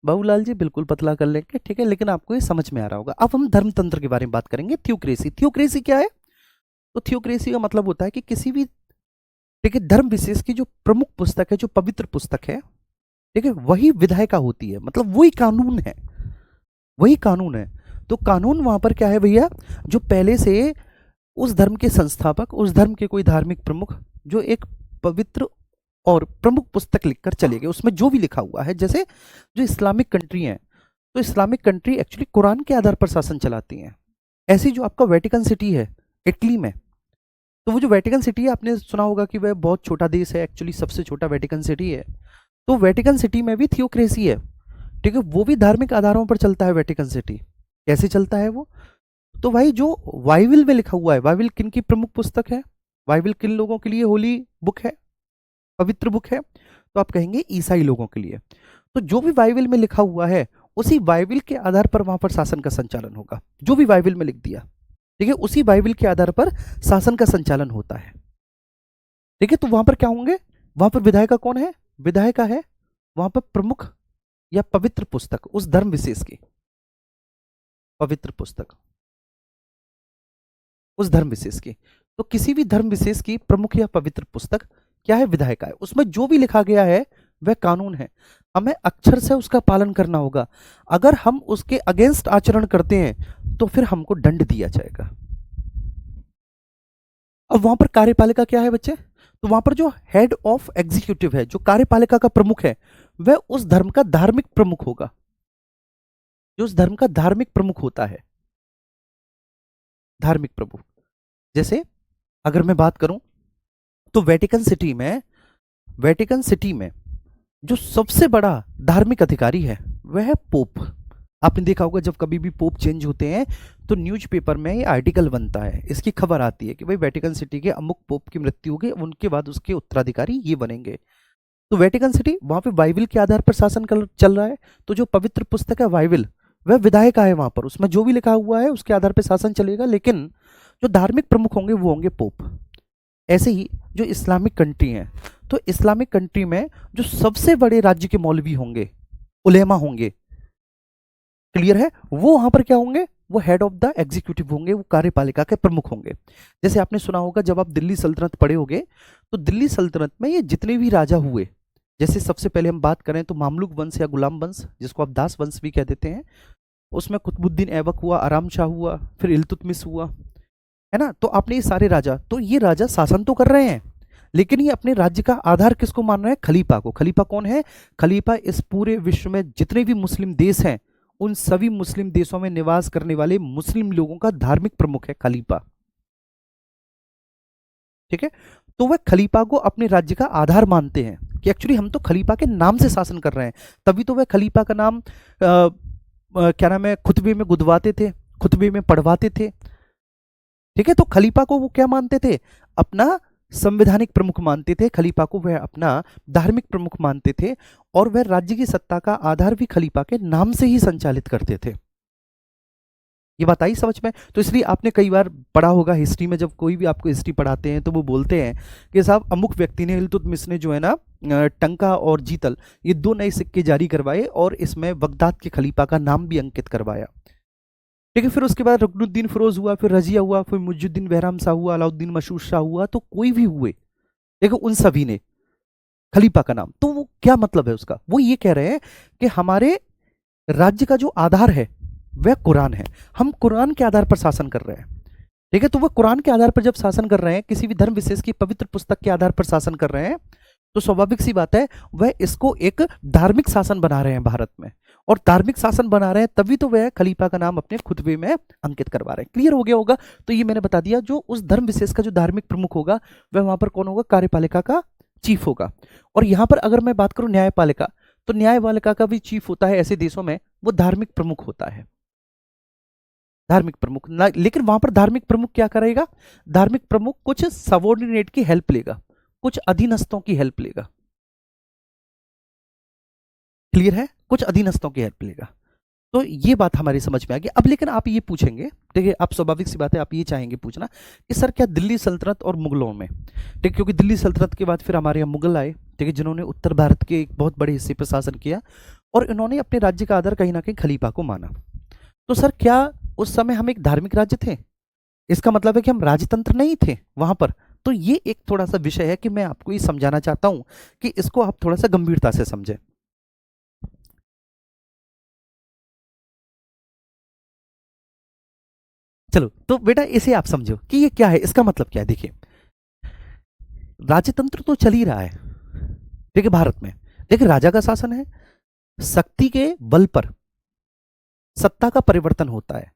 बाबूलाल जी बिल्कुल पतला कर लेंगे, ठीक है, लेकिन आपको ये समझ में आ रहा होगा। अब हम धर्मतंत्र के बारे में बात करेंगे। थियोक्रेसी, थियोक्रेसी क्या है? तो थियोक्रेसी का मतलब होता है कि किसी भी, ठीक है, धर्म विशेष की जो प्रमुख पुस्तक है, जो पवित्र पुस्तक है, ठीक है, वही विधायिका होती है, मतलब वही कानून है, वही कानून है। तो कानून वहां पर क्या है भैया? जो पहले से उस धर्म के संस्थापक, उस धर्म के कोई धार्मिक प्रमुख, जो एक पवित्र और प्रमुख पुस्तक लिखकर चले गए, उसमें जो भी लिखा हुआ है। जैसे जो इस्लामिक कंट्री हैं, तो इस्लामिक कंट्री एक्चुअली कुरान के आधार पर शासन चलाती हैं। ऐसी जो आपका वेटिकन सिटी है इटली में, तो वो जो वेटिकन सिटी है, आपने सुना होगा कि वह बहुत छोटा देश है, एक्चुअली सबसे छोटा वेटिकन सिटी है। तो वेटिकन सिटी में भी थियोक्रेसी है, ठीक है, वो भी धार्मिक आधारों पर चलता है। वेटिकन सिटी कैसे चलता है वो? तो भाई जो बाइबिल में लिखा हुआ है, बाइबिल किन की प्रमुख पुस्तक है? बाइबिल किन लोगों के लिए होली बुक है, पवित्र बुक है? तो आप कहेंगे ईसाई लोगों के लिए। तो जो भी बाइबिल में लिखा हुआ है, उसी बाइबिल के आधार पर वहां पर शासन का संचालन होगा। जो भी बाइबिल में लिख दिया, ठीक है, उसी बाइबिल के आधार पर शासन का संचालन होता है। ठीक है, तो वहां पर क्या होंगे? वहां पर विधायिका कौन है? विधायिका है वहां पर प्रमुख या पवित्र पुस्तक, उस धर्म विशेष की पवित्र पुस्तक, उस धर्म विशेष की। तो किसी भी धर्म विशेष की प्रमुख या पवित्र पुस्तक क्या है? विधायिका है। उसमें जो भी लिखा गया है वह कानून है, हमें अक्षर से उसका पालन करना होगा। अगर हम उसके अगेंस्ट आचरण करते हैं तो फिर हमको दंड दिया जाएगा। अब वहां पर कार्यपालिका क्या है बच्चे? तो वहां पर जो हेड ऑफ एग्जीक्यूटिव है, जो कार्यपालिका का प्रमुख है, वह उस धर्म का धार्मिक प्रमुख होगा, जो उस धर्म का धार्मिक प्रमुख होता है, धार्मिक प्रमुख। जैसे अगर मैं बात करूं तो वेटिकन सिटी में जो सबसे बड़ा धार्मिक अधिकारी है वह है पोप। आपने देखा होगा जब कभी भी पोप चेंज होते हैं तो न्यूज़पेपर में ये आर्टिकल बनता है, इसकी खबर आती है कि भाई वेटिकन सिटी के अमुक पोप की मृत्यु हो गई, उनके बाद उसके उत्तराधिकारी ये बनेंगे। तो वेटिकन सिटी वहां पे बाइबिल के आधार पर शासन चल रहा है। तो जो पवित्र पुस्तक है बाइबिल, वह विधायिका है वहां पर, उसमें जो भी लिखा हुआ है उसके आधार पर शासन चलेगा। लेकिन जो धार्मिक प्रमुख होंगे वो होंगे पोप। ऐसे ही जो इस्लामिक कंट्री है, तो इस्लामिक कंट्री में जो सबसे बड़े राज्य के मौलवी होंगे, उलेमा होंगे, क्लियर है, वो वहां पर क्या होंगे? वो हेड ऑफ द एग्जीक्यूटिव होंगे, वो कार्यपालिका के प्रमुख होंगे। जैसे आपने सुना होगा जब आप दिल्ली सल्तनत पढ़े होगे, तो दिल्ली सल्तनत में ये जितने भी राजा हुए, जैसे सबसे पहले हम बात करें तो मामलुक वंश या गुलाम वंश, जिसको आप दास वंश भी कह देते हैं, उसमें कुतुबुद्दीन ऐबक हुआ, आराम शाह हुआ, फिर इल्तुतमिश हुआ, है ना। तो आपने ये सारे राजा, तो ये राजा शासन तो कर रहे हैं, लेकिन ये अपने राज्य का आधार किसको मान रहे हैं? खलीफा को। खलीफा कौन है? खलीफा इस पूरे विश्व में जितने भी मुस्लिम देश हैं, उन सभी मुस्लिम देशों में निवास करने वाले मुस्लिम लोगों का धार्मिक प्रमुख है खलीफा। ठीक है, तो वह खलीफा को अपने राज्य का आधार मानते हैं कि एक्चुअली हम तो खलीफा के नाम से शासन कर रहे हैं। तभी तो वह खलीफा का नाम क्या नाम है, खुतबे में गुदवाते थे, खुतबे में पढ़वाते थे। ठीक है, तो खलीफा को वो क्या मानते थे? अपना संवैधानिक प्रमुख मानते थे, खलीफा को वह अपना धार्मिक प्रमुख मानते थे, और वह राज्य की सत्ता का आधार भी खलीफा के नाम से ही संचालित करते थे। ये बात आई समझ में? तो इसलिए आपने कई बार पढ़ा होगा हिस्ट्री में, जब कोई भी आपको हिस्ट्री पढ़ाते हैं तो वो बोलते हैं कि साहब अमुक व्यक्ति ने, इल्तुतमिश ने जो है ना, टंका और जीतल, ये दो नए सिक्के जारी करवाए और इसमें बगदाद के खलीफा का नाम भी अंकित करवाया। ठीक है, फिर उसके बाद रुकनुद्दीन फिरोज हुआ, फिर रजिया हुआ, फिर मुजुद्दीन बहराम शाह हुआ, अलाउद्दीन मशहूर शाह हुआ, तो कोई भी हुए, देखो उन सभी ने खलीफा का नाम। तो वो क्या मतलब है उसका? वो ये कह रहे हैं कि हमारे राज्य का जो आधार है वह कुरान है, हम कुरान के आधार पर शासन कर रहे हैं। ठीक है, तो वह कुरान के आधार पर जब शासन कर रहे हैं, किसी भी धर्म विशेष की पवित्र पुस्तक के आधार पर शासन कर रहे हैं, तो स्वाभाविक सी बात है वह इसको एक धार्मिक शासन बना रहे हैं भारत में। और धार्मिक शासन बना रहे हैं तभी तो वह खलीफा का नाम अपने खुतबे में अंकित करवा रहे हैं। क्लियर हो गया होगा? तो ये मैंने बता दिया, जो उस धर्म विशेष का जो धार्मिक प्रमुख होगा वह वहां पर कौन होगा? कार्यपालिका का चीफ होगा। और यहां पर अगर मैं बात करूं न्यायपालिका, तो न्यायपालिका का भी चीफ होता है ऐसे देशों में, वो धार्मिक प्रमुख होता है, धार्मिक प्रमुख ना। लेकिन वहां पर धार्मिक प्रमुख क्या करेगा? धार्मिक प्रमुख कुछ सबॉर्डिनेट की हेल्प लेगा, कुछ अधीनस्थों की हेल्प लेगा। क्लियर है? कुछ अधीनस्थों की हेल्प लेगा। तो ये बात हमारी समझ में आ गई। अब लेकिन आप ये पूछेंगे, देखिए आप स्वाभाविक सी बात है, आप ये चाहेंगे पूछना कि सर क्या दिल्ली सल्तनत और मुगलों में, ठीक, क्योंकि दिल्ली सल्तनत के बाद फिर हमारे यहाँ मुगल आए, ठीक है, जिन्होंने उत्तर भारत के एक बहुत बड़े हिस्से पर शासन किया और इन्होंने अपने राज्य का आधार कहीं ना कहीं खलीफा को माना। तो सर क्या उस समय हम एक धार्मिक राज्य थे? इसका मतलब है कि हम राजतंत्र नहीं थे वहां पर। तो ये एक थोड़ा सा विषय है कि मैं आपको ये समझाना चाहता हूं कि इसको आप थोड़ा सा गंभीरता से समझें। चलो तो बेटा इसे आप समझो कि ये क्या है, इसका मतलब क्या है। देखिए राजतंत्र तो चल ही रहा है, ठीक है, भारत में, लेकिन राजा का शासन है, शक्ति के बल पर सत्ता का परिवर्तन होता है।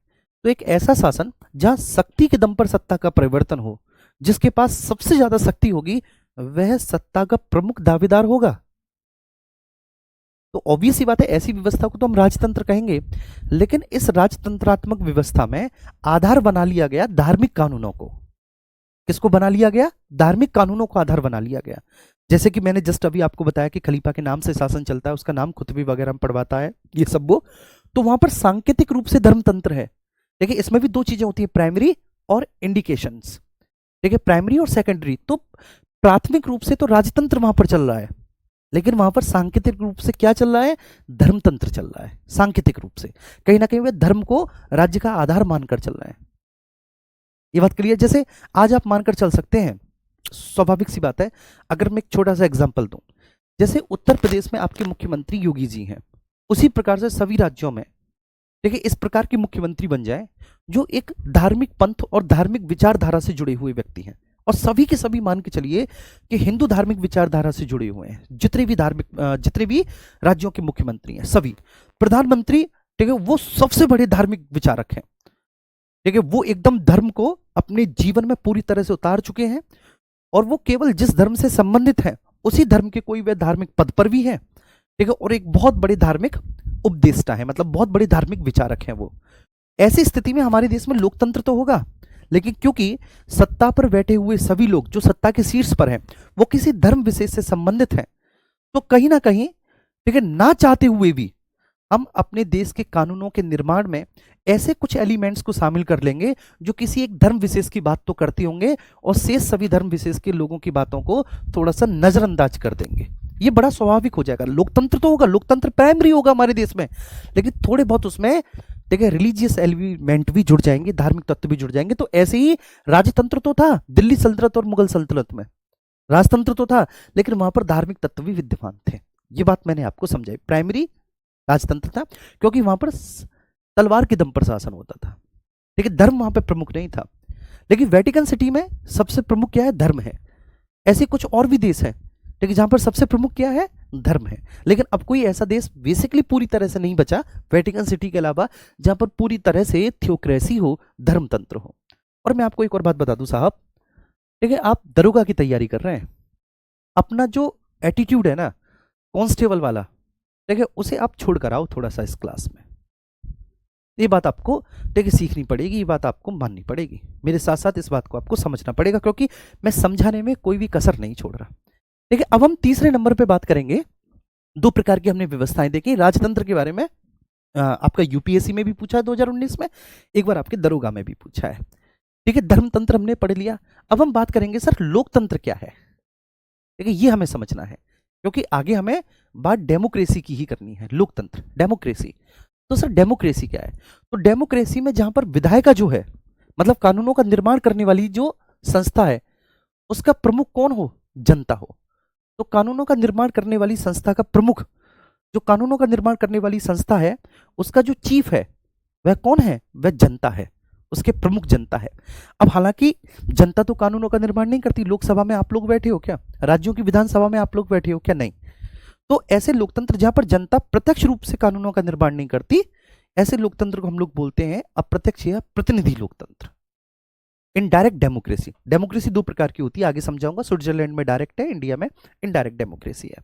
तो एक ऐसा शासन जहां शक्ति के दम पर सत्ता का परिवर्तन हो, जिसके पास सबसे ज्यादा शक्ति होगी वह सत्ता का प्रमुख दावेदार होगा। तो ऑब्वियस सी बात है, ऐसी व्यवस्था को तो हम राजतंत्र कहेंगे। लेकिन इस राजतंत्रात्मक व्यवस्था में आधार बना लिया गया धार्मिक कानूनों को। किसको बना लिया गया? धार्मिक कानूनों को आधार बना लिया गया। जैसे कि मैंने जस्ट अभी आपको बताया कि खलीफा के नाम से शासन चलता है, उसका नाम खुतबी वगैरह में पढ़वाता है, ये सब वो। तो वहां पर सांकेतिक रूप से धर्मतंत्र है। देखिए इसमें भी दो चीजें होती है, प्राइमरी और इंडिकेशंस। देखिए प्राइमरी और सेकेंडरी। तो प्राथमिक रूप से तो राजतंत्र वहां पर चल रहा है, लेकिन वहां पर सांकेतिक रूप से क्या चल रहा है? धर्मतंत्र चल रहा है। सांकेतिक रूप से कहीं ना कहीं वह धर्म को राज्य का आधार मानकर चल रहा है। ये बात क्लियर? जैसे आज आप मानकर चल सकते हैं, स्वाभाविक सी बात है, अगर मैं एक छोटा सा एग्जांपल दूं, जैसे उत्तर प्रदेश में आपके मुख्यमंत्री योगी जी हैं, उसी प्रकार से सभी राज्यों में देखिए इस प्रकार के मुख्यमंत्री बन जाए जो एक धार्मिक पंथ और धार्मिक विचारधारा से जुड़े हुए व्यक्ति हैं, और सभी के सभी मान के चलिए कि हिंदू धार्मिक विचारधारा से जुड़े हुए हैं। जितने भी राज्यों के मुख्यमंत्री हैं, सभी प्रधानमंत्री, ठीक है, वो सबसे बड़े धार्मिक विचारक हैं। ठीक है, वो एकदम धर्म को अपने जीवन में पूरी तरह से उतार चुके हैं, और वो केवल जिस धर्म से संबंधित है उसी धर्म के कोई वे धार्मिक पद पर भी है, ठीक है, और एक बहुत बड़े धार्मिक उपदेष्टा है, मतलब बहुत बड़े धार्मिक विचारक हैं वो। ऐसी स्थिति में हमारे देश में लोकतंत्र तो होगा, लेकिन क्योंकि सत्ता पर बैठे हुए सभी लोग जो सत्ता के शीर्ष पर हैं वो किसी धर्म विशेष से संबंधित हैं, तो कहीं ना कहीं, ठीक है, ना चाहते हुए भी हम अपने देश के कानूनों के निर्माण में ऐसे कुछ एलिमेंट्स को शामिल कर लेंगे जो किसी एक धर्म विशेष की बात तो करते होंगे और शेष सभी धर्म विशेष के लोगों की बातों को थोड़ा सा नजरअंदाज कर देंगे। ये बड़ा स्वाभाविक हो जाएगा। लोकतंत्र तो होगा, लोकतंत्र प्राइमरी होगा हमारे देश में, लेकिन थोड़े बहुत उसमें देखिए रिलीजियस एलिमेंट भी जुड़ जाएंगे, धार्मिक तत्व भी जुड़ जाएंगे। तो ऐसे ही राजतंत्र तो था दिल्ली सल्तनत और मुगल सल्तनत में, राजतंत्र तो था, लेकिन वहां पर धार्मिक तत्व भी विद्यमान थे। ये बात मैंने आपको समझाई। प्राइमरी राजतंत्र था क्योंकि वहां पर तलवार के दम पर शासन होता था, लेकिन धर्म वहां पर प्रमुख नहीं था। लेकिन वेटिकन सिटी में सबसे प्रमुख क्या है? धर्म है। ऐसे कुछ और भी देश है, लेकिन जहां पर सबसे प्रमुख क्या है? धर्म है। लेकिन अब कोई ऐसा देश बेसिकली पूरी तरह से नहीं बचा वेटिकन सिटी के अलावा जहां पर पूरी तरह से थियोक्रेसी हो, धर्मतंत्र हो। और मैं आपको एक और बात बता दूं साहब, ठीक है, आप दरोगा की तैयारी कर रहे हैं, अपना जो एटीट्यूड है ना कांस्टेबल वाला, ठीक है, उसे आप छोड़ कर आओ थोड़ा सा इस क्लास में। ये बात आपको, ठीक है, सीखनी पड़ेगी, ये बात आपको माननी पड़ेगी। मेरे साथ साथ इस बात को आपको समझना पड़ेगा, क्योंकि मैं समझाने में कोई भी कसर नहीं छोड़ रहा। ठीक है, अब हम तीसरे नंबर पे बात करेंगे। दो प्रकार की हमने व्यवस्थाएं देखी राजतंत्र के बारे में। आपका यूपीएससी में भी पूछा है 2019 में, एक बार आपके दरोगा में भी पूछा है। ठीक है, धर्मतंत्र हमने पढ़ लिया। अब हम बात करेंगे सर लोकतंत्र क्या है। ठीक है, ये हमें समझना है, क्योंकि आगे हमें बात डेमोक्रेसी की ही करनी है। लोकतंत्र, डेमोक्रेसी। तो सर डेमोक्रेसी क्या है? तो डेमोक्रेसी में जहां पर विधायिका जो है, मतलब कानूनों का निर्माण करने वाली जो संस्था है, उसका प्रमुख कौन हो? जनता हो। तो कानूनों का निर्माण करने वाली संस्था का प्रमुख, जो कानूनों का निर्माण करने वाली संस्था है, उसका जो चीफ है वह कौन है? वह जनता है, उसके प्रमुख जनता है। अब हालांकि जनता तो कानूनों का निर्माण नहीं करती। लोकसभा में आप लोग बैठे हो क्या? राज्यों की विधानसभा में आप लोग बैठे हो क्या? नहीं। तो ऐसे लोकतंत्र जहां पर जनता प्रत्यक्ष रूप से कानूनों का निर्माण नहीं करती, ऐसे लोकतंत्र को हम लोग बोलते हैं अप्रत्यक्ष या प्रतिनिधि लोकतंत्र, इनडायरेक्ट डेमोक्रेसी। डेमोक्रेसी दो प्रकार की होती है, आगे समझाऊंगा। स्विट्जरलैंड में डायरेक्ट है, इंडिया में इनडायरेक्ट डेमोक्रेसी है।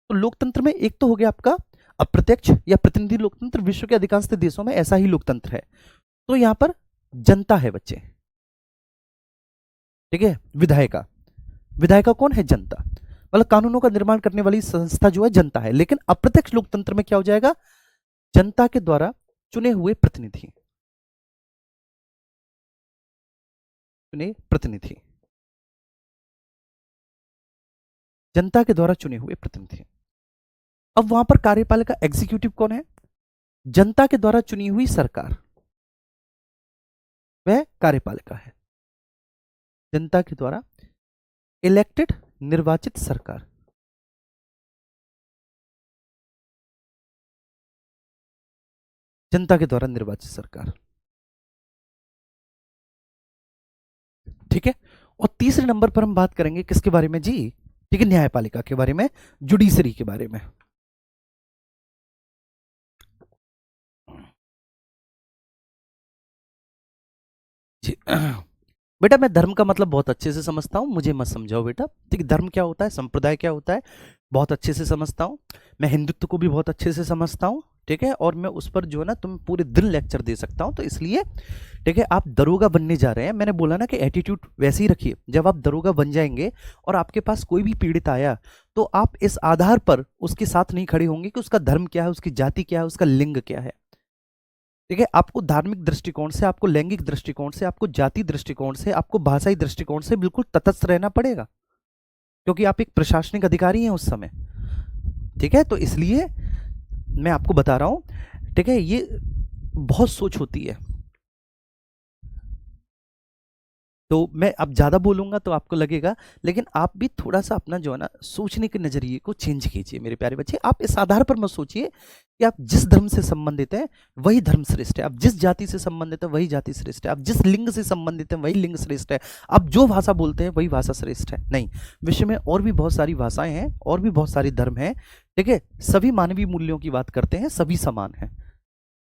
तो लोकतंत्र में एक तो हो गया आपका अप्रत्यक्ष या प्रतिनिधि लोकतंत्र। विश्व के अधिकांश देशों में ऐसा ही लोकतंत्र है। तो यहां पर जनता है बच्चे, ठीक है। विधायिका, विधायिका कौन है? जनता, मतलब कानूनों का निर्माण करने वाली संस्था जो है जनता है। लेकिन अप्रत्यक्ष लोकतंत्र में क्या हो जाएगा? जनता के द्वारा चुने हुए प्रतिनिधि, चुने प्रतिनिधि, जनता के द्वारा चुने हुए प्रतिनिधि। अब वहां पर कार्यपालिका एग्जीक्यूटिव कौन है? जनता के द्वारा चुनी हुई सरकार, वह कार्यपालिका है। जनता के द्वारा इलेक्टेड, निर्वाचित सरकार, जनता के द्वारा निर्वाचित सरकार। ठीक है। और तीसरे नंबर पर हम बात करेंगे किसके बारे में जी? ठीक है, न्यायपालिका के बारे में, जुडिशरी के बारे में। जी बेटा, मैं धर्म का मतलब बहुत अच्छे से समझता हूं, मुझे मत समझाओ बेटा। ठीक है, धर्म क्या होता है, संप्रदाय क्या होता है, बहुत अच्छे से समझता हूं। मैं हिंदुत्व को भी बहुत अच्छे से समझता हूं। ठीक है, और मैं उस पर जो है ना तुम्हें पूरे दिन लेक्चर दे सकता हूं। तो इसलिए ठीक है, आप दरोगा बनने जा रहे हैं, मैंने बोला ना कि एटीट्यूड वैसे ही रखिए। जब आप दरोगा बन जाएंगे और आपके पास कोई भी पीड़ित आया, तो आप इस आधार पर उसके साथ नहीं खड़े होंगे कि उसका धर्म क्या है, उसकी जाति क्या है, उसका लिंग क्या है। ठीक है, आपको धार्मिक दृष्टिकोण से, आपको लैंगिक दृष्टिकोण से, आपको जाति दृष्टिकोण से, आपको भाषाई दृष्टिकोण से बिल्कुल तटस्थ रहना पड़ेगा, क्योंकि आप एक प्रशासनिक अधिकारी हैं उस समय। ठीक है, तो इसलिए मैं आपको बता रहा हूं। ठीक है, ये बहुत सोच होती है। तो मैं अब ज़्यादा बोलूंगा तो आपको लगेगा, लेकिन आप भी थोड़ा सा अपना जो है ना सोचने के नज़रिए को चेंज कीजिए मेरे प्यारे बच्चे। आप इस आधार पर मत सोचिए कि आप जिस धर्म से संबंधित हैं वही धर्म श्रेष्ठ है, आप जिस जाति से संबंधित है वही जाति श्रेष्ठ है, आप जिस लिंग से संबंधित हैं वही लिंग श्रेष्ठ है, आप जो भाषा बोलते हैं वही भाषा श्रेष्ठ है। नहीं, विश्व में और भी बहुत सारी भाषाएं हैं, और भी बहुत सारी धर्म हैं। ठीक है, सभी मानवीय मूल्यों की बात करते हैं, सभी समान हैं।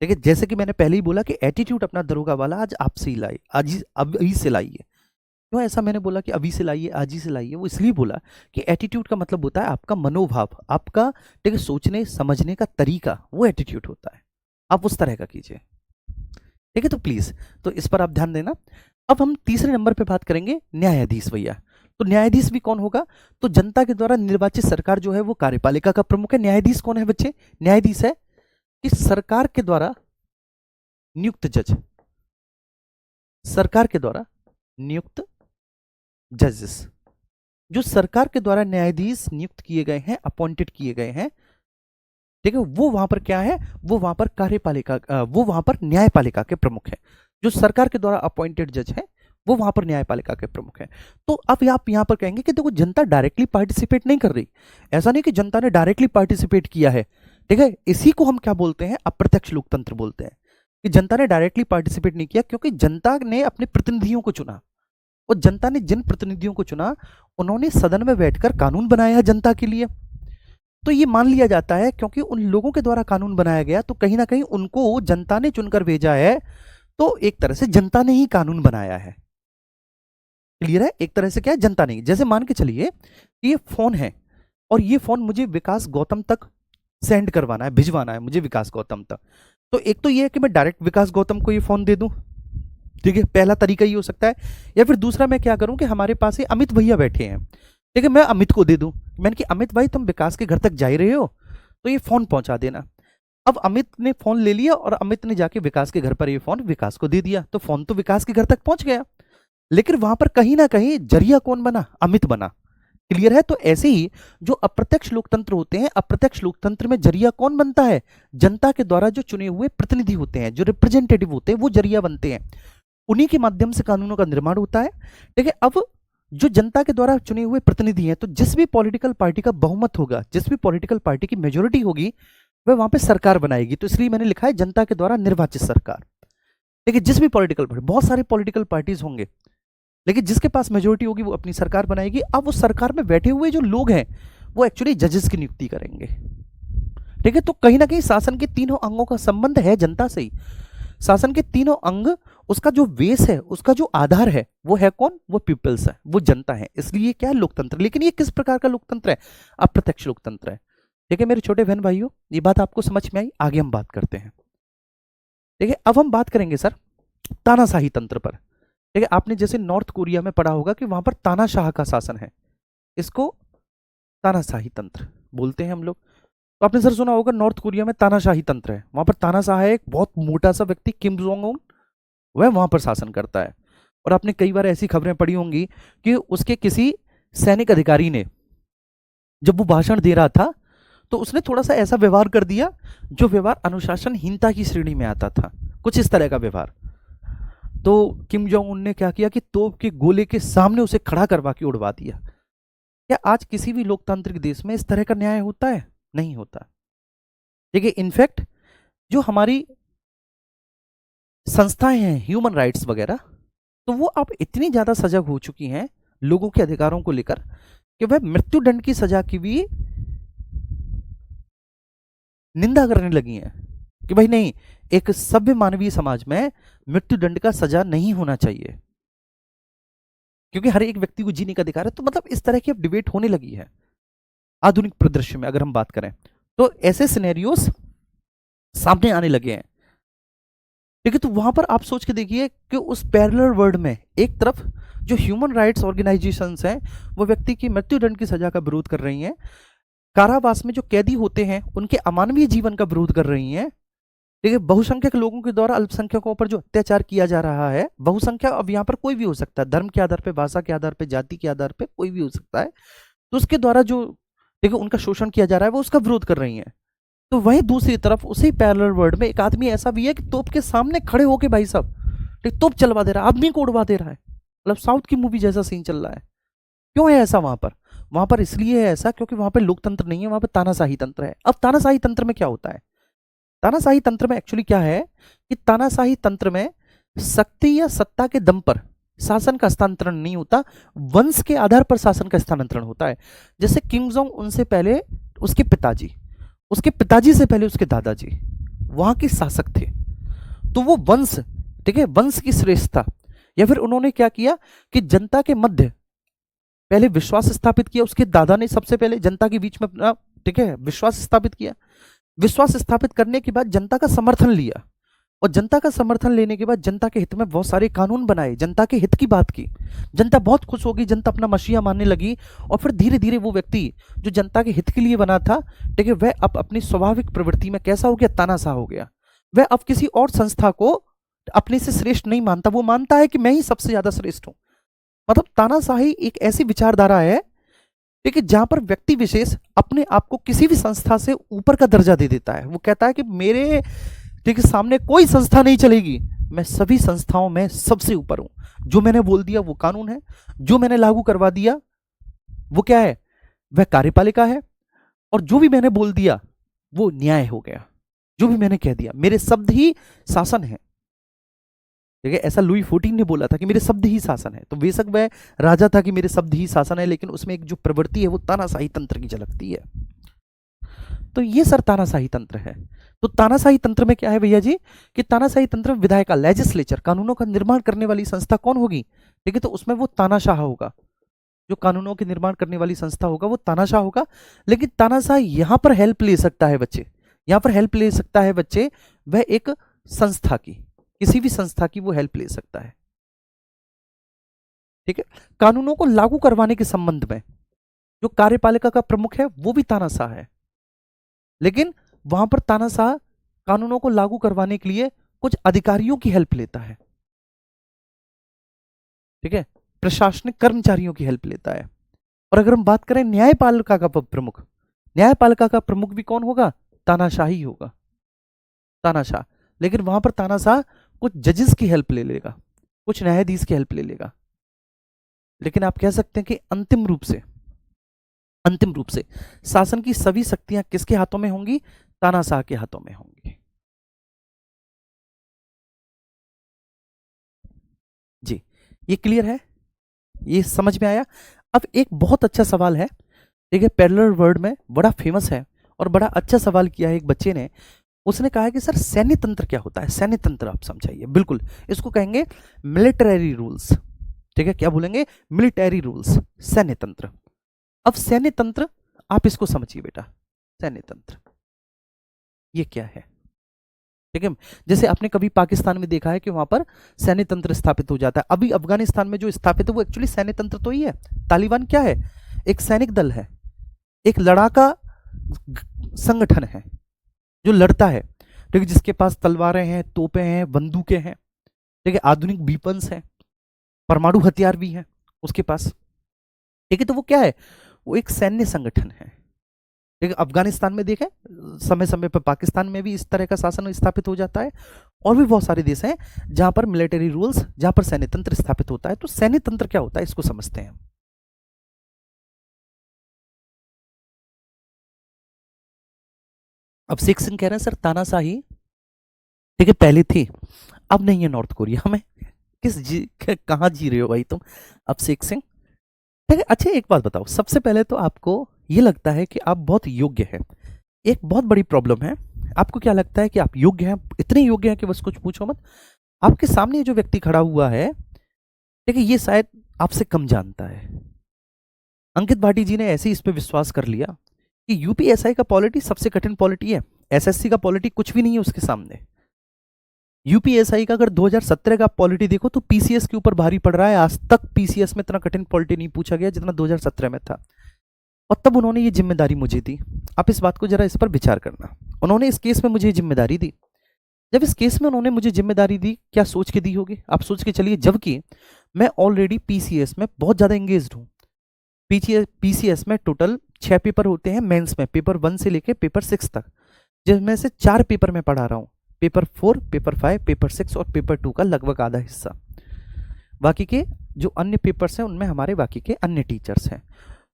ठीक है, जैसे कि मैंने पहले ही बोला कि एटीट्यूड अपना दरोगा वाला आज आपसे ही लाइए, आज अभी से लाइए। क्यों ऐसा मैंने बोला कि अभी से लाइए, आज ही से लाइए? वो इसलिए बोला कि एटीट्यूड का मतलब होता है आपका मनोभाव, आपका ठीक है सोचने समझने का तरीका, वो एटीट्यूड होता है। आप उस तरह का कीजिए। ठीक है, तो प्लीज, तो इस पर आप ध्यान देना। अब हम तीसरे नंबर पे बात करेंगे न्यायाधीश भैया। तो न्यायाधीश भी कौन होगा? तो जनता के द्वारा निर्वाचित सरकार जो है वो कार्यपालिका का प्रमुख है। न्यायाधीश कौन है बच्चे? न्यायाधीश है कि सरकार के द्वारा नियुक्त जज, सरकार के द्वारा नियुक्त जजेस, जो सरकार के द्वारा न्यायाधीश नियुक्त किए गए हैं, अपॉइंटेड किए गए हैं। ठीक है, वो वहां पर क्या है? वो वहां पर कार्यपालिका, वो वहां पर न्यायपालिका के प्रमुख है। जो सरकार के द्वारा अपॉइंटेड जज है वो वहां पर न्यायपालिका के प्रमुख है। तो अब आप यहां पर कहेंगे कि देखो जनता डायरेक्टली पार्टिसिपेट नहीं कर रही। ऐसा नहीं कि जनता ने डायरेक्टली पार्टिसिपेट किया है। ठीक है, इसी को हम क्या बोलते हैं? अप्रत्यक्ष लोकतंत्र बोलते हैं। कि जनता ने डायरेक्टली पार्टिसिपेट नहीं किया, क्योंकि जनता ने अपने प्रतिनिधियों को चुना, और जनता ने जिन प्रतिनिधियों को चुना उन्होंने सदन में बैठकर कानून बनाया जनता के लिए। तो ये मान लिया जाता है क्योंकि उन लोगों के द्वारा कानून बनाया गया, तो कहीं ना कहीं उनको जनता ने चुनकर भेजा है, तो एक तरह से जनता ने ही कानून बनाया है। क्लियर है? एक तरह से क्या है, जनता ने। जैसे मान के चलिए ये फोन है, और ये फोन मुझे विकास गौतम तक सेंड करवाना है, भिजवाना है मुझे विकास गौतम तक। तो एक तो ये है कि मैं डायरेक्ट विकास गौतम को ये फोन दे दूं। ठीक है, पहला तरीका ये हो सकता है। या फिर दूसरा मैं क्या करूं कि हमारे पास ही अमित भैया बैठे हैं, ठीक है, मैं अमित को दे दूं। मैंने कि अमित भाई तुम विकास के घर तक जा ही रहे हो, तो ये फोन पहुंचा देना। अब अमित ने फोन ले लिया और अमित ने जाके विकास के घर पर ये फोन विकास को दे दिया, तो फोन तो विकास के घर तक पहुंच गया। लेकिन वहां पर कहीं ना कहीं जरिया कौन बना? अमित बना। क्लियर है? तो ऐसे ही जो अप्रत्यक्ष लोकतंत्र होते हैं, अप्रत्यक्ष लोकतंत्र में जरिया कौन बनता है? जनता के द्वारा जो चुने हुए प्रतिनिधि होते हैं, जो रिप्रेजेंटेटिव होते हैं, वो जरिया बनते हैं। उन्हीं के माध्यम से कानूनों का निर्माण होता है। ठीक है, अब जो जनता के द्वारा चुने हुए प्रतिनिधि हैं, तो जिस भी पॉलिटिकल पार्टी का बहुमत होगा, जिस भी पॉलिटिकल पार्टी की मेजोरिटी होगी, वह वहां पे सरकार बनाएगी। तो इसलिए मैंने लिखा है जनता के द्वारा निर्वाचित सरकार। देखिए, जिस भी पॉलिटिकल पार्टी, बहुत सारे पॉलिटिकल पार्टीज होंगे, लेकिन जिसके पास मेजोरिटी होगी वो अपनी सरकार बनाएगी। अब उस सरकार में बैठे हुए जो लोग हैं वो एक्चुअली जजेस की नियुक्ति करेंगे। ठीक है, तो कहीं ना कहीं शासन के तीनों अंगों का संबंध है जनता से ही। शासन के तीनों अंग, उसका जो बेस है, उसका जो आधार है, वो है कौन? वो पीपल्स है, वो जनता है। इसलिए क्या है? लोकतंत्र। लेकिन ये किस प्रकार का लोकतंत्र है? अप्रत्यक्ष लोकतंत्र है। ठीक है मेरे छोटे बहन भाइयों, ये बात आपको समझ में आई? आगे हम बात करते हैं। ठीक है, अब हम बात करेंगे सर तानाशाही तंत्र पर। ठीक है, आपने जैसे नॉर्थ कोरिया में पढ़ा होगा कि वहां पर तानाशाह का शासन है, इसको तानाशाही तंत्र बोलते हैं हम लोग। तो आपने सर सुना होगा नॉर्थ कोरिया में तानाशाही तंत्र है, वहां पर तानाशाह है, एक बहुत मोटा सा व्यक्ति किम जोंग उन, वह वहां पर शासन करता है। और आपने कई बार ऐसी खबरें पढ़ी होंगी कि उसके किसी सैनिक अधिकारी ने जब वो भाषण दे रहा था तो उसने थोड़ा सा ऐसा व्यवहार कर दिया जो व्यवहार अनुशासनहीनता की श्रेणी में आता था, कुछ इस तरह का व्यवहार। तो किम जोंग उन ने क्या किया कि तोप के गोले के सामने उसे खड़ा करवा के उड़वा दिया। क्या आज किसी भी लोकतांत्रिक देश में इस तरह का न्याय होता है? नहीं होता। देखिए इनफैक्ट जो हमारी संस्थाएं हैं ह्यूमन राइट्स वगैरह, तो वो अब इतनी ज्यादा सजग हो चुकी हैं लोगों के अधिकारों को लेकर कि वह मृत्युदंड की सजा की भी निंदा करने लगी हैं कि भाई नहीं, एक सभ्य मानवीय समाज में मृत्युदंड का सजा नहीं होना चाहिए क्योंकि हर एक व्यक्ति को जीने का अधिकार है। तो मतलब इस तरह की अब डिबेट होने लगी है आधुनिक परिदृश्य में, अगर हम बात करें तो ऐसे सिनेरियोस सामने आने लगे हैं। ठीक है, तो वहां पर आप सोच के देखिए कि उस पैरेलल वर्ल्ड में एक तरफ जो ह्यूमन राइट्स ऑर्गेनाइजेशंस हैं वो व्यक्ति की मृत्युदंड की सजा का विरोध कर रही हैं, कारावास में जो कैदी होते हैं उनके अमानवीय जीवन का विरोध कर रही हैं। देखिए बहुसंख्यक लोगों के द्वारा अल्पसंख्यकों पर जो अत्याचार किया जा रहा है, बहुसंख्यक अब यहाँ पर कोई भी हो सकता है, धर्म के आधार पर, भाषा के आधार पर, जाति के आधार पर कोई भी हो सकता है, तो उसके द्वारा जो देखिए उनका शोषण किया जा रहा है वो उसका विरोध कर रही हैं। तो वहीं दूसरी तरफ उसी पैरेलल वर्ल्ड में एक आदमी ऐसा भी है कि तोप के सामने खड़े होके भाई साहब तोप चलवा दे रहा है, आदमी को उड़वा दे रहा है, मतलब साउथ की मूवी जैसा सीन चल रहा है। क्यों है ऐसा वहां पर? वहां पर इसलिए है ऐसा क्योंकि वहां पर लोकतंत्र नहीं है, वहां पर तानाशाही तंत्र है। अब तानाशाही तंत्र में क्या होता है? तानाशाही तंत्र में एक्चुअली क्या है कि तानाशाही तंत्र में शक्ति या सत्ता के दम पर शासन का हस्तांतरण नहीं होता, वंश के आधार पर शासन का स्थानांतरण होता है। जैसे किम जोंग उनसे पहले उसके पिताजी से पहले उसके दादाजी वहां के शासक थे, तो वो वंश, ठीक है, वंश की श्रेष्ठता, या फिर उन्होंने क्या किया कि जनता के मध्य पहले विश्वास स्थापित किया। उसके दादा ने सबसे पहले जनता के बीच में अपना, ठीक है, विश्वास स्थापित किया। विश्वास स्थापित करने के बाद जनता का समर्थन लिया, और जनता का समर्थन लेने के बाद जनता के हित में बहुत सारे कानून बनाए, जनता के हित की बात की, जनता बहुत खुश हो गई, जनता अपना मसीहा मानने लगी। और फिर धीरे धीरे वो व्यक्ति जो जनता के हित के लिए बना था, ठीक है, वह अब अपनी स्वाभाविक प्रवृत्ति में कैसा हो गया? तानाशाह हो गया। वह अब किसी और संस्था को अपने से श्रेष्ठ नहीं मानता, वो मानता है कि मैं ही सबसे ज्यादा श्रेष्ठ हूं। मतलब तानाशाही एक ऐसी विचारधारा है, ठीक है, जहां पर व्यक्ति विशेष अपने आप को किसी भी संस्था से ऊपर का दर्जा दे देता है। वो कहता है कि मेरे, ठीक है, सामने कोई संस्था नहीं चलेगी, मैं सभी संस्थाओं में सबसे ऊपर हूं, जो मैंने बोल दिया वो कानून है, जो मैंने लागू करवा दिया वो क्या है? वह कार्यपालिका है, और जो भी मैंने बोल दिया वो न्याय हो गया, जो भी मैंने कह दिया, मेरे शब्द ही शासन है। ठीक है, ऐसा लुई 14 ने बोला था कि मेरे शब्द ही शासन है। तो बेशक वह राजा था कि मेरे शब्द ही शासन है, लेकिन उसमें एक जो प्रवृत्ति है वो तानाशाही तंत्र की झलकती है। तो ये सर तानाशाही तंत्र है। तो तानाशाही तंत्र में क्या है भैया जी कि तानाशाही तंत्र में विधायिका, लेजिस्लेचर, कानूनों का निर्माण करने वाली संस्था कौन होगी? ठीक है, तो उसमें वो तानाशाह होगा, जो कानूनों के निर्माण करने वाली संस्था होगा वो तानाशाह होगा। लेकिन तानाशाह यहां पर हेल्प ले सकता है बच्चे, यहां पर हेल्प ले सकता है बच्चे, वह एक संस्था की, किसी भी संस्था की वो हेल्प ले सकता है। ठीक है, कानूनों को लागू करवाने के संबंध में जो कार्यपालिका का प्रमुख है वो भी तानाशाह है, लेकिन वहां पर तानाशाह कानूनों को लागू करवाने के लिए कुछ अधिकारियों की हेल्प लेता है। ठीक है, प्रशासनिक कर्मचारियों की हेल्प लेता है। और अगर हम बात करें न्यायपालिका का प्रमुख, न्यायपालिका का प्रमुख भी कौन होगा? तानाशाही होगा, तानाशाह। लेकिन वहां पर तानाशाह कुछ जजेस की हेल्प ले लेगा, कुछ न्यायाधीश की हेल्प ले लेगा। लेकिन आप कह सकते हैं कि अंतिम रूप से शासन की सभी शक्तियां किसके हाथों में होंगी? तानाशाह के हाथों में होंगी। जी, ये क्लियर है, ये समझ में आया? अब एक बहुत अच्छा सवाल है, देखिए पैरेलल वर्ल्ड में बड़ा फेमस है और बड़ा अच्छा सवाल किया है एक बच्चे ने। उसने कहा है कि सर सैन्य तंत्र क्या होता है? सैन्य तंत्र आप समझाइए। बिल्कुल, इसको कहेंगे मिलिटरी रूल्स। ठीक है, क्या बोलेंगे? मिलिटरी रूल्स, सैन्य तंत्र। अब सैन्य तंत्र आप इसको समझिए बेटा, सैन्य तंत्र ये क्या है? ठीक है, जैसे आपने कभी पाकिस्तान में देखा है कि वहां पर सैन्य तंत्र स्थापित हो जाता है। अभी अफगानिस्तान में जो स्थापित है वो एक्चुअली सैन्य तंत्र तो ही है। तालिबान क्या है? एक सैनिक दल है, एक लड़ाका संगठन है जो लड़ता है, ठीक है, जिसके पास तलवारें हैं, तोपें हैं, बंदूकें हैं, ठीक है, आधुनिक वीपन्स हैं, परमाणु हथियार भी हैं उसके पास, ठीक है। तो वो क्या है, वो एक सैन्य संगठन है, ठीक है। अफगानिस्तान में देखें, समय समय पर पाकिस्तान में भी इस तरह का शासन स्थापित हो जाता है, और भी बहुत सारे देश हैं जहां पर मिलिट्री रूल्स, जहां पर सैन्य तंत्र स्थापित होता है। तो सैन्य तंत्र क्या होता है इसको समझते हैं। अब शेख सिंह कह रहे हैं सर तानाशाही, ठीक है, पहले थी, अब नहीं है नॉर्थ कोरिया में। कहाँ जी रहे हो भाई तुम, अब शेख सिंह, ठीक है। अच्छा एक बात बताओ, सबसे पहले तो आपको ये लगता है कि आप बहुत योग्य हैं, एक बहुत बड़ी प्रॉब्लम है, आपको क्या लगता है कि आप योग्य हैं, इतने योग्य हैं कि बस कुछ पूछो मत। आपके सामने जो व्यक्ति खड़ा हुआ है, ठीक है, ये शायद आपसे कम जानता है। अंकित भाटी जी ने ऐसे ही इस पे विश्वास कर लिया कि यूपीएसआई का पॉलिटी सबसे कठिन पॉलिटी है, एसएससी का पॉलिटी कुछ भी नहीं है उसके सामने। यूपीएसआई का अगर 2017 का पॉलिटी देखो तो पीसीएस के ऊपर भारी पड़ रहा है, आज तक पीसीएस में इतना कठिन पॉलिटी नहीं पूछा गया जितना 2017 में था, और तब उन्होंने ये जिम्मेदारी मुझे दी। आप इस बात को जरा इस पर विचार करना, उन्होंने इस केस में मुझे जिम्मेदारी दी। जब इस केस में उन्होंने मुझे जिम्मेदारी दी, क्या सोच के दी होगी आप सोच के चलिए, जबकि मैं ऑलरेडी पीसीएस में बहुत ज्यादा एंगेज्ड हूँ। पीसीएस में टोटल 6 पेपर होते हैं मेंस में, पेपर 1 से लेके पेपर 6 तक, जिसमें से 4 पेपर में पढ़ा रहा हूँ, पेपर 4, पेपर 5, पेपर 6 और पेपर 2 का लगभग आधा हिस्सा। बाकी के जो अन्य पेपर्स हैं उनमें हमारे बाकी के अन्य टीचर्स हैं।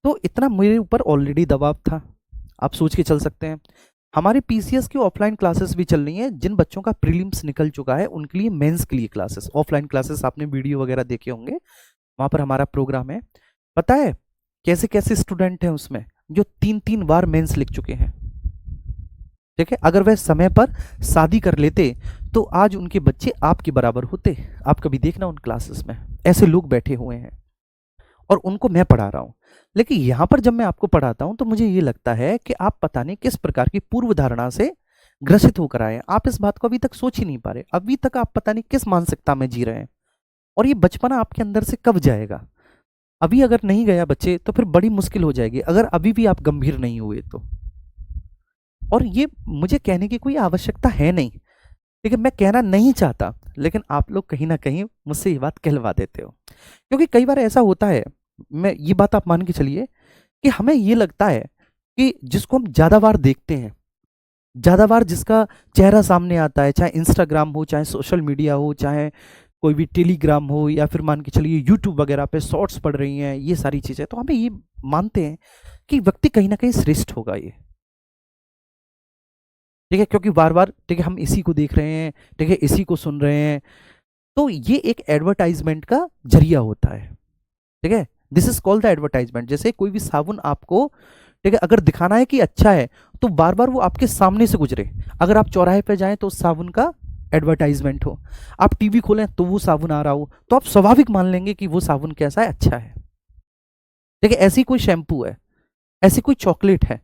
तो इतना मेरे ऊपर ऑलरेडी दबाव था, आप सोच के चल सकते हैं। हमारे पीसीएस की ऑफलाइन क्लासेस भी चल रही हैं, जिन बच्चों का प्रीलिम्स निकल चुका है उनके लिए मेंस के लिए क्लासेस, ऑफलाइन क्लासेस, आपने वीडियो वगैरह देखे होंगे, वहां पर हमारा प्रोग्राम है। पता है कैसे कैसे स्टूडेंट हैं उसमें जो 3-3 बार मेंस लिख चुके हैं, ठीक है। अगर वह समय पर शादी कर लेते तो आज उनके बच्चे आपके बराबर होते। आप कभी देखना उन क्लासेस में ऐसे लोग बैठे हुए हैं और उनको मैं पढ़ा रहा हूं। लेकिन यहां पर जब मैं आपको पढ़ाता हूं तो मुझे ये लगता है कि आप पता नहीं किस प्रकार की पूर्व धारणा से ग्रसित होकर आए हैं। आप इस बात को अभी तक सोच ही नहीं पा रहे, अभी तक आप पता नहीं किस मानसिकता में जी रहे हैं, और ये बचपना आपके अंदर से कब जाएगा। अभी अगर नहीं गया बच्चे तो फिर बड़ी मुश्किल हो जाएगी, अगर अभी भी आप गंभीर नहीं हुए तो। और ये मुझे कहने की कोई आवश्यकता है नहीं, लेकिन मैं कहना नहीं चाहता, लेकिन आप लोग कहीं ना कहीं मुझसे ये बात कहलवा देते हो। क्योंकि कई बार ऐसा होता है, मैं ये बात आप मान के चलिए कि हमें ये लगता है कि जिसको हम ज़्यादा बार देखते हैं, ज़्यादा बार जिसका चेहरा सामने आता है, चाहे इंस्टाग्राम हो, चाहे सोशल मीडिया हो, चाहे कोई भी टेलीग्राम हो, या फिर मान के चलिए यूट्यूब वगैरह पे शॉर्ट्स पड़ रही हैं, ये सारी चीज़ें, तो हमें ये मानते हैं कि व्यक्ति कहीं ना कहीं श्रेष्ठ होगा ये, ठीक है, क्योंकि बार बार, ठीक है, हम इसी को देख रहे हैं, ठीक है, इसी को सुन रहे हैं। तो ये एक एडवर्टाइजमेंट का जरिया होता है, ठीक है, this is called the advertisement. जैसे कोई भी साबुन आपको, ठीक है, अगर दिखाना है कि अच्छा है तो बार बार वो आपके सामने से गुजरे। अगर आप चौराहे पे जाएं तो उस साबुन का एडवर्टाइजमेंट हो, आप टीवी खोलें तो वो साबुन आ रहा हो, तो आप स्वाभाविक मान लेंगे कि वो साबुन कैसा है, अच्छा है, ठीक है। ऐसी कोई शैम्पू है, ऐसी कोई चॉकलेट है,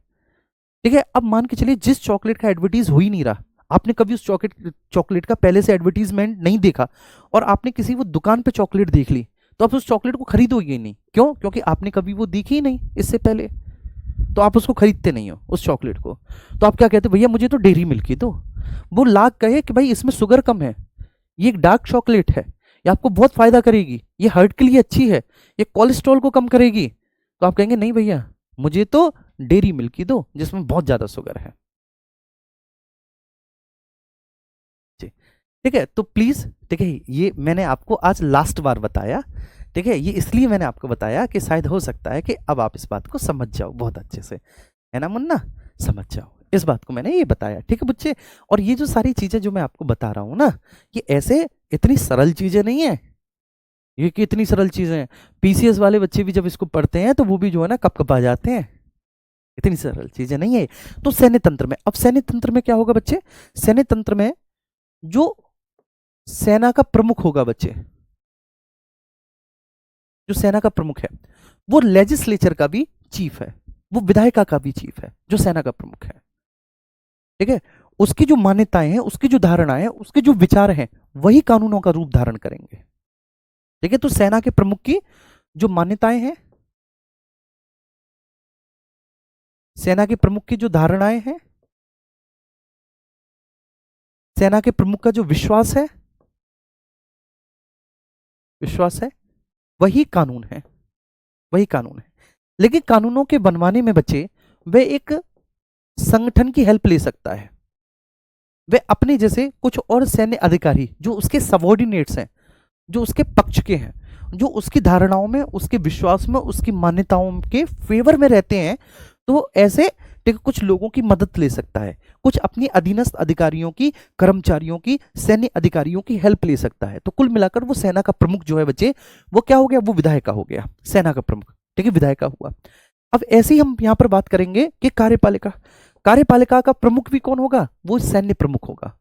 ठीक है। अब मान के चलिए जिस चॉकलेट का एडवर्टीज हो ही नहीं रहा, आपने कभी उस चॉकलेट का पहले से एडवर्टीजमेंट नहीं देखा, और आपने किसी वो दुकान पे चॉकलेट देख ली, तो आप उस चॉकलेट को खरीदोगे नहीं, क्यों? क्योंकि आपने कभी वो देखी ही नहीं इससे पहले, तो आप उसको खरीदते नहीं हो उस चॉकलेट को। तो आप क्या कहते हो, भैया मुझे तो डेयरी मिल्क ही दो। वो लाख कहे कि भाई इसमें शुगर कम है, ये एक डार्क चॉकलेट है, ये आपको बहुत फायदा करेगी, ये हार्ट के लिए अच्छी है, ये कोलेस्ट्रॉल को कम करेगी, तो आप कहेंगे नहीं भैया मुझे तो डेयरी मिल्क ही दो जिसमें बहुत ज्यादा शुगर है, जी, ठीक है। तो प्लीज, ठीक है, ये मैंने आपको आज लास्ट बार बताया, ठीक है, ये इसलिए मैंने आपको बताया कि शायद हो सकता है कि अब आप इस बात को समझ जाओ बहुत अच्छे से, है ना मुन्ना, समझ जाओ इस बात को, मैंने ये बताया, ठीक है बच्चे। और ये जो सारी चीजें जो मैं आपको बता रहा हूं ना, ये ऐसे इतनी सरल चीजें नहीं है, ये कि इतनी सरल चीजें हैं, पीसीएस वाले बच्चे भी जब इसको पढ़ते हैं तो वो भी जो है ना कपकपा जाते हैं, इतनी सरल चीजें नहीं है। तो सैन्य तंत्र में, अब सैन्य तंत्र में क्या होगा बच्चे, सैन्य तंत्र में जो सेना का प्रमुख होगा बच्चे, जो सेना का प्रमुख है वो लेजिस्लेचर का भी चीफ है, वो विधायिका का भी चीफ है, जो सेना का प्रमुख है, ठीक है। उसकी जो मान्यताएं हैं, उसकी जो धारणाएं हैं, उसके जो विचार हैं, वही कानूनों का रूप धारण करेंगे, ठीक है। तो सेना के प्रमुख की जो मान्यताएं हैं, सेना के प्रमुख की जो धारणाएं हैं, सेना के प्रमुख का जो विश्वास है, विश्वास है, वही कानून है, वही कानून है। लेकिन कानूनों के बनवाने में बच्चे वे एक संगठन की हेल्प ले सकता है। वे अपने जैसे कुछ और सैन्य अधिकारी जो उसके सबॉर्डिनेट्स हैं, जो उसके पक्ष के हैं, जो उसकी धारणाओं में, उसके विश्वास में, उसकी मान्यताओं के फेवर में रहते हैं, तो ऐसे ठीक कुछ लोगों की मदद ले सकता है, कुछ अपनी अधीनस्थ अधिकारियों की, कर्मचारियों की, सैन्य अधिकारियों की हेल्प ले सकता है। तो कुल मिलाकर वो सेना का प्रमुख जो है बच्चे, वो क्या हो गया, वो विधायक का हो गया, सेना का प्रमुख, ठीक है, विधायक का हुआ। अब ऐसे ही हम यहां पर बात करेंगे कि कार्यपालिका, कार्यपालिका का प्रमुख भी कौन होगा, वो सैन्य प्रमुख होगा,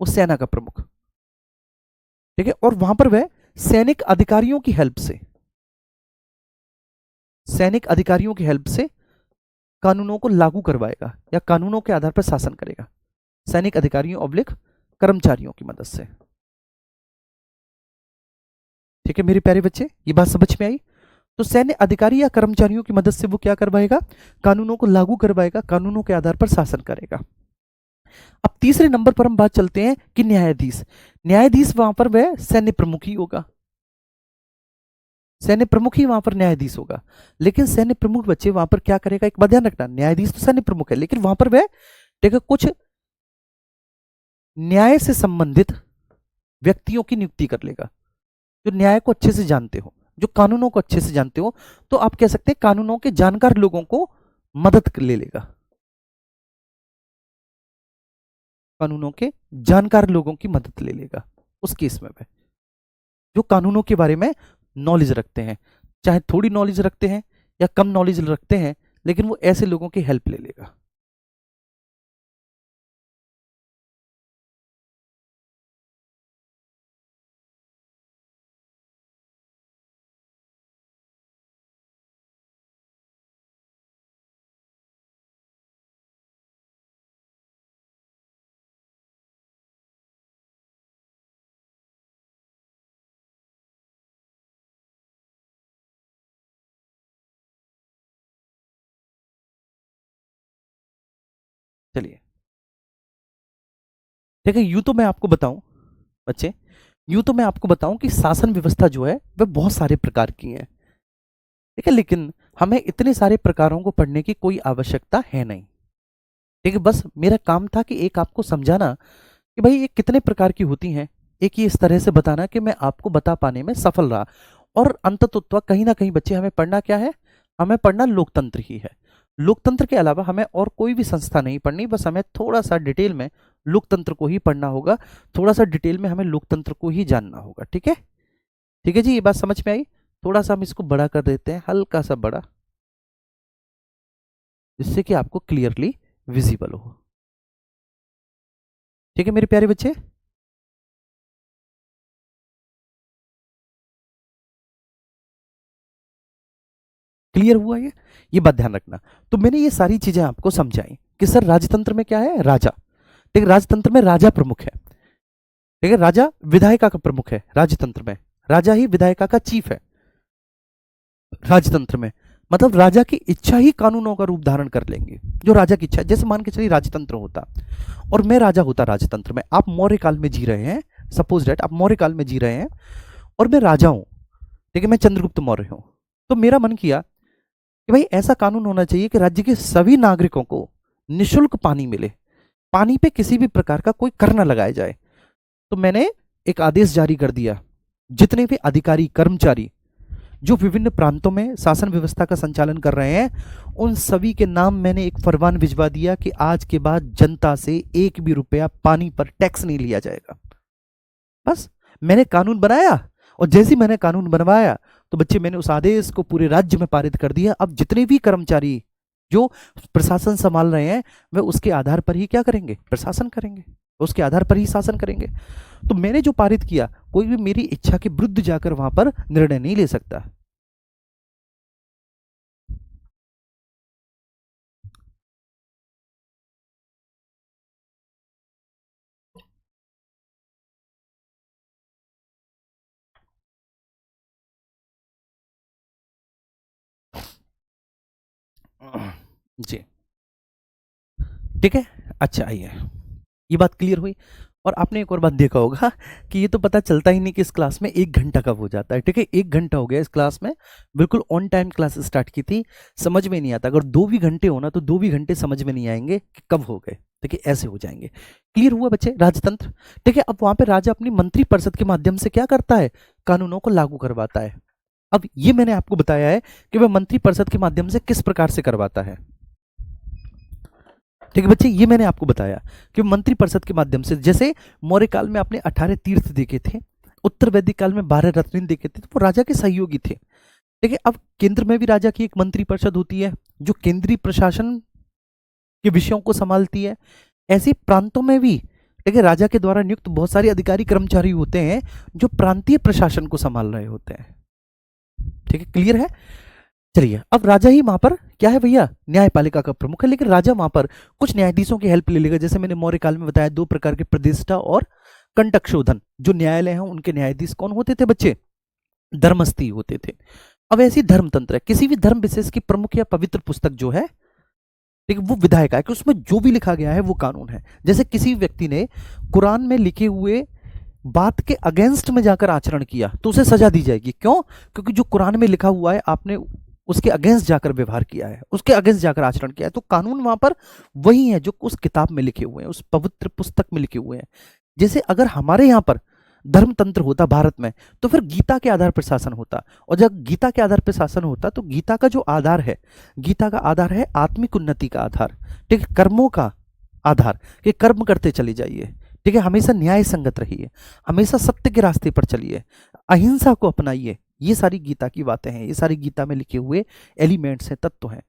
वो सेना का प्रमुख, ठीक है। और वहां पर वह सैनिक अधिकारियों की हेल्प से, सैनिक अधिकारियों की हेल्प से कानूनों को लागू करवाएगा या कानूनों के आधार पर शासन करेगा, सैनिक अधिकारियों ऑब्लिक कर्मचारियों की मदद से, ठीक है मेरे प्यारे बच्चे, ये बात समझ में आई। तो सैन्य अधिकारी या कर्मचारियों की मदद से वो क्या करवाएगा, कानूनों को लागू करवाएगा, कानूनों के आधार पर शासन करेगा। अब तीसरे नंबर पर हम बात चलते हैं कि न्यायाधीश, न्यायाधीश वहां पर वह सैन्य प्रमुख ही होगा, सैन्य प्रमुख ही वहां पर न्यायाधीश होगा। लेकिन सैन्य प्रमुख बच्चे वहां पर क्या करेगा, एक बात ध्यान रखना, न्यायाधीश तो सैन्य प्रमुख है, लेकिन वहां पर वह देखो कुछ न्याय से संबंधित व्यक्तियों की नियुक्ति कर लेगा, जो न्याय को अच्छे से जानते हो, जो कानूनों को अच्छे से जानते हो। तो आप कह सकते हैं कानूनों के जानकार लोगों को मदद ले लेगा, कानूनों के जानकार लोगों की मदद ले लेगा उस केस में वह, जो कानूनों के बारे में नॉलेज रखते हैं, चाहे थोड़ी नॉलेज रखते हैं या कम नॉलेज रखते हैं, लेकिन वो ऐसे लोगों की हेल्प ले लेगा। चलिए, देखिए यूं तो मैं आपको बताऊं बच्चे, यूं तो मैं आपको बताऊं कि शासन व्यवस्था जो है वह बहुत सारे प्रकार की है, ठीक है, लेकिन हमें इतने सारे प्रकारों को पढ़ने की कोई आवश्यकता है नहीं, ठीक है। बस मेरा काम था कि एक आपको समझाना कि भाई ये कितने प्रकार की होती हैं, एक ये इस तरह से बताना कि मैं आपको बता पाने में सफल रहा। और अंततोत्वा कहीं ना कहीं बच्चे हमें पढ़ना क्या है, हमें पढ़ना लोकतंत्र ही है। लोकतंत्र के अलावा हमें और कोई भी संस्था नहीं पढ़नी, बस हमें थोड़ा सा डिटेल में लोकतंत्र को ही पढ़ना होगा, थोड़ा सा डिटेल में हमें लोकतंत्र को ही जानना होगा, ठीक है। ठीक है जी, ये बात समझ में आई। थोड़ा सा हम इसको बड़ा कर देते हैं, हल्का सा बड़ा, जिससे कि आपको क्लियरली विजिबल हो, ठीक है मेरे प्यारे बच्चे। क्लियर हुआ ये बात ध्यान रखना। तो मैंने ये सारी चीजें आपको समझाई कि सर राजतंत्र में क्या है, राजा, ठीक है, राजतंत्र में राजा प्रमुख है, ठीक है, राजा विधायिका का प्रमुख है, राजतंत्र में राजा ही विधायिका का चीफ है, राजतंत्र में मतलब राजा की इच्छा ही कानूनों का रूप धारण कर लेंगे, जो राजा की इच्छा, जैसे मान के चलिए राजतंत्र होता और मैं राजा होता राजतंत्र में, आप मौर्य काल में जी रहे हैं, सपोज डेट आप मौर्य काल में जी रहे हैं और मैं राजा हूं, ठीक है, मैं चंद्रगुप्त मौर्य हूं। तो मेरा मन किया कि भाई ऐसा कानून होना चाहिए कि राज्य के सभी नागरिकों को निशुल्क पानी मिले, पानी पे किसी भी प्रकार का कोई कर न लगाया जाए। तो मैंने एक आदेश जारी कर दिया, जितने भी अधिकारी कर्मचारी जो विभिन्न प्रांतों में शासन व्यवस्था का संचालन कर रहे हैं, उन सभी के नाम मैंने एक फरमान भिजवा दिया कि आज के बाद जनता से एक भी रुपया पानी पर टैक्स नहीं लिया जाएगा। बस मैंने कानून बनाया, और जैसे ही मैंने कानून बनवाया तो बच्चे मैंने उस आदेश को पूरे राज्य में पारित कर दिया। अब जितने भी कर्मचारी जो प्रशासन संभाल रहे हैं, वे उसके आधार पर ही क्या करेंगे, प्रशासन करेंगे, उसके आधार पर ही शासन करेंगे। तो मैंने जो पारित किया, कोई भी मेरी इच्छा के विरुद्ध जाकर वहां पर निर्णय नहीं ले सकता। जी, ठीक है। अच्छा, आइए, ये बात क्लियर हुई। और आपने एक और बात देखा होगा कि ये तो पता चलता ही नहीं कि इस क्लास में 1 घंटा कब हो जाता है। ठीक है, 1 घंटा हो गया इस क्लास में, बिल्कुल ऑन टाइम क्लास स्टार्ट की थी, समझ में नहीं आता। अगर 2 भी घंटे हो ना तो 2 भी घंटे समझ में नहीं आएंगे कि कब हो गए। ठीक है, ऐसे हो जाएंगे। क्लियर हुआ बच्चे, राजतंत्र। ठीक है, अब वहां पे राजा अपनी मंत्री परिषद के माध्यम से क्या करता है, कानूनों को लागू करवाता है। अब ये मैंने आपको बताया है कि वह मंत्री परिषद के माध्यम से किस प्रकार से करवाता है। ठीक है बच्चे, ये मैंने आपको बताया कि मंत्री परिषद के माध्यम से, जैसे मौर्य काल में आपने 18 तीर्थ देखे थे, उत्तर वैदिक काल में 12 रत्न देखे थे, तो वो राजा के सहयोगी थे। ठीक है, अब केंद्र में भी राजा की एक मंत्री परिषद होती है जो केंद्रीय प्रशासन के विषयों को संभालती है। ऐसे प्रांतों में भी ठीक है राजा के द्वारा नियुक्त बहुत सारे अधिकारी कर्मचारी होते हैं जो प्रांतीय प्रशासन को संभाल रहे होते हैं। ठीक है, क्लियर है। चलिए, अब राजा ही वहां पर क्या है भैया, न्यायपालिका का प्रमुख है, लेकिन राजा वहां पर कुछ न्यायाधीशों की हेल्प ले लेगा। जैसे मैंने मौर्य काल में बताया, 2 प्रकार के प्रतिष्ठा और कंटकशोधन जो न्यायालय हैं उनके न्यायाधीश कौन होते थे बच्चे, धर्मस्थी होते थे। अब ऐसी धर्मतंत्र है, किसी भी धर्म विशेष की प्रमुख या पवित्र पुस्तक जो है, ठीक है, वो विधायक है कि उसमें जो भी लिखा गया है वो कानून है। जैसे किसी व्यक्ति ने कुरान में लिखे हुए बात के अगेंस्ट में जाकर आचरण किया तो उसे सजा दी जाएगी। क्यों? क्योंकि जो कुरान में लिखा हुआ है आपने उसके अगेंस्ट जाकर व्यवहार किया है, उसके अगेंस्ट जाकर आचरण किया है, तो कानून वहां पर वही है जो उस किताब में लिखे हुए हैं, उस पवित्र पुस्तक में लिखे हुए हैं। जैसे अगर हमारे यहाँ पर धर्मतंत्र होता भारत में तो फिर गीता के आधार पर शासन होता, और जब गीता के आधार पर शासन होता तो गीता का जो आधार है, गीता का आधार है आत्मिक उन्नति का आधार, ठीक है, कर्मों का आधार, कि कर्म करते चले जाइए। ठीक है, हमेशा न्याय संगत रहिए, हमेशा सत्य के रास्ते पर चलिए, अहिंसा को अपनाइए। ये सारी गीता की बातें हैं, ये सारी गीता में लिखे हुए एलिमेंट्स हैं, तत्व हैं।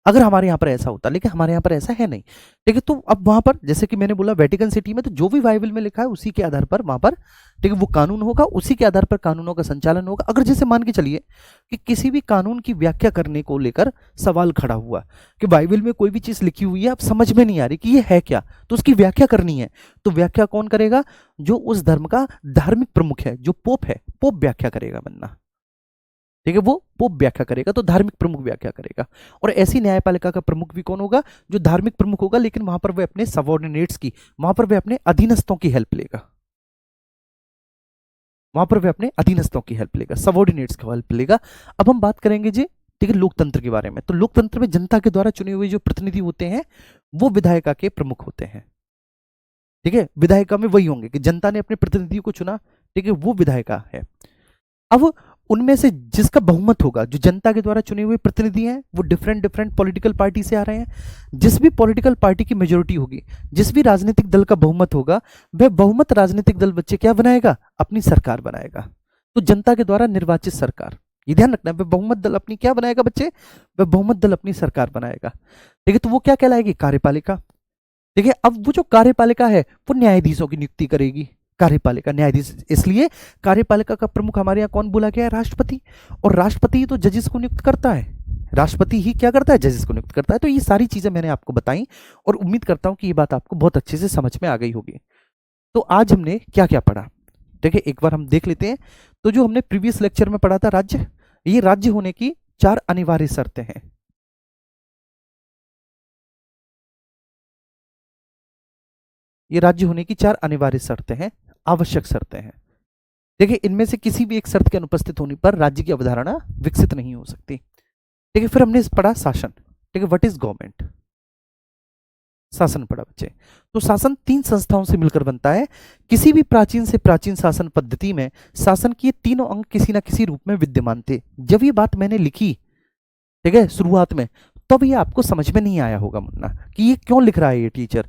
अगर हमारे यहाँ पर ऐसा होता, लेकिन हमारे यहाँ पर ऐसा है नहीं। ठीक है, तो अब वहां पर जैसे कि मैंने बोला वेटिकन सिटी में तो जो भी बाइबल में लिखा है उसी के आधार पर वहां पर ठीक है वो कानून होगा, उसी के आधार पर कानूनों का संचालन होगा। अगर जैसे मान के चलिए कि किसी भी कानून की व्याख्या करने को लेकर सवाल खड़ा हुआ कि बाइबल में कोई भी चीज लिखी हुई है, अब समझ में नहीं आ रही कि ये है क्या, तो उसकी व्याख्या करनी है, तो व्याख्या कौन करेगा, जो उस धर्म का धार्मिक प्रमुख है, जो पोप है, पोप व्याख्या करेगा बनना। ठीक है, वो पोप व्याख्या करेगा, तो धार्मिक प्रमुख व्याख्या करेगा। और ऐसी न्यायपालिका का प्रमुख भी कौन होगा, जो धार्मिक प्रमुख होगा, लेकिन वहां पर वह अपने सबऑर्डिनेट्स की, वहां पर वह अपने अधीनस्थों की हेल्प लेगा, वहां पर वह अपने अधीनस्थों की हेल्प लेगा, सबऑर्डिनेट्स की हेल्प लेगा। अब हम बात करेंगे जी ठीक है लोकतंत्र के बारे में। तो लोकतंत्र में जनता के द्वारा चुने हुए जो प्रतिनिधि होते हैं वो विधायिका के प्रमुख होते हैं। ठीक है, विधायिका में वही होंगे कि जनता ने अपने प्रतिनिधि को चुना, ठीक है, वो विधायिका है। अब उनमें से जिसका बहुमत होगा, जो जनता के द्वारा चुने हुए प्रतिनिधि हैं, वो डिफरेंट डिफरेंट पॉलिटिकल पार्टी से आ रहे हैं। जिस भी पॉलिटिकल पार्टी की मेजोरिटी होगी, जिस भी राजनीतिक दल का बहुमत होगा, वह बहुमत राजनीतिक दल बच्चे क्या बनाएगा, अपनी सरकार बनाएगा। तो जनता के द्वारा निर्वाचित सरकार, ये ध्यान रखना, वह बहुमत दल अपनी क्या बनाएगा बच्चे, वह बहुमत दल अपनी सरकार बनाएगा। ठीक है, तो वो क्या कहलाएगी, कार्यपालिका। ठीक है, अब वो जो कार्यपालिका है वो न्यायाधीशों की नियुक्ति करेगी। कार्यपालिका न्यायाधीश, इसलिए कार्यपालिका का प्रमुख हमारे यहाँ कौन बोला गया है, राष्ट्रपति। और राष्ट्रपति तो जजेस को नियुक्त करता है, राष्ट्रपति ही क्या करता है, जजेस को नियुक्त करता है। तो ये सारी चीजें मैंने आपको बताई और उम्मीद करता हूं कि ये बात आपको बहुत अच्छे से समझ में आ गई होगी। तो आज हमने क्या क्या पढ़ा, ठीक है, एक बार हम देख लेते हैं। तो जो हमने प्रीवियस लेक्चर में पढ़ा था राज्य, ये राज्य होने की 4 अनिवार्य शर्तें हैं। ये राज्य होने की 4 अनिवार्य शर्तें हैं, आवश्यक शर्तें हैं। देखिए, इनमें से किसी भी एक शर्त के अनुपस्थित होने पर राज्य की अवधारणा विकसित नहीं हो सकती। ठीक है, फिर हमने पढ़ा शासन। ठीक है, व्हाट इज गवर्नमेंट, शासन पढ़ा बच्चे। तो शासन 3 संस्थाओं से मिलकर बनता है। किसी भी प्राचीन से प्राचीन शासन पद्धति में शासन के तीनों अंग किसी ना किसी रूप में विद्यमान थे। जब ये बात मैंने लिखी, ठीक है, शुरुआत में, तब ये आपको समझ में नहीं आया होगा मुन्ना कि ये क्यों लिख रहा है ये टीचर,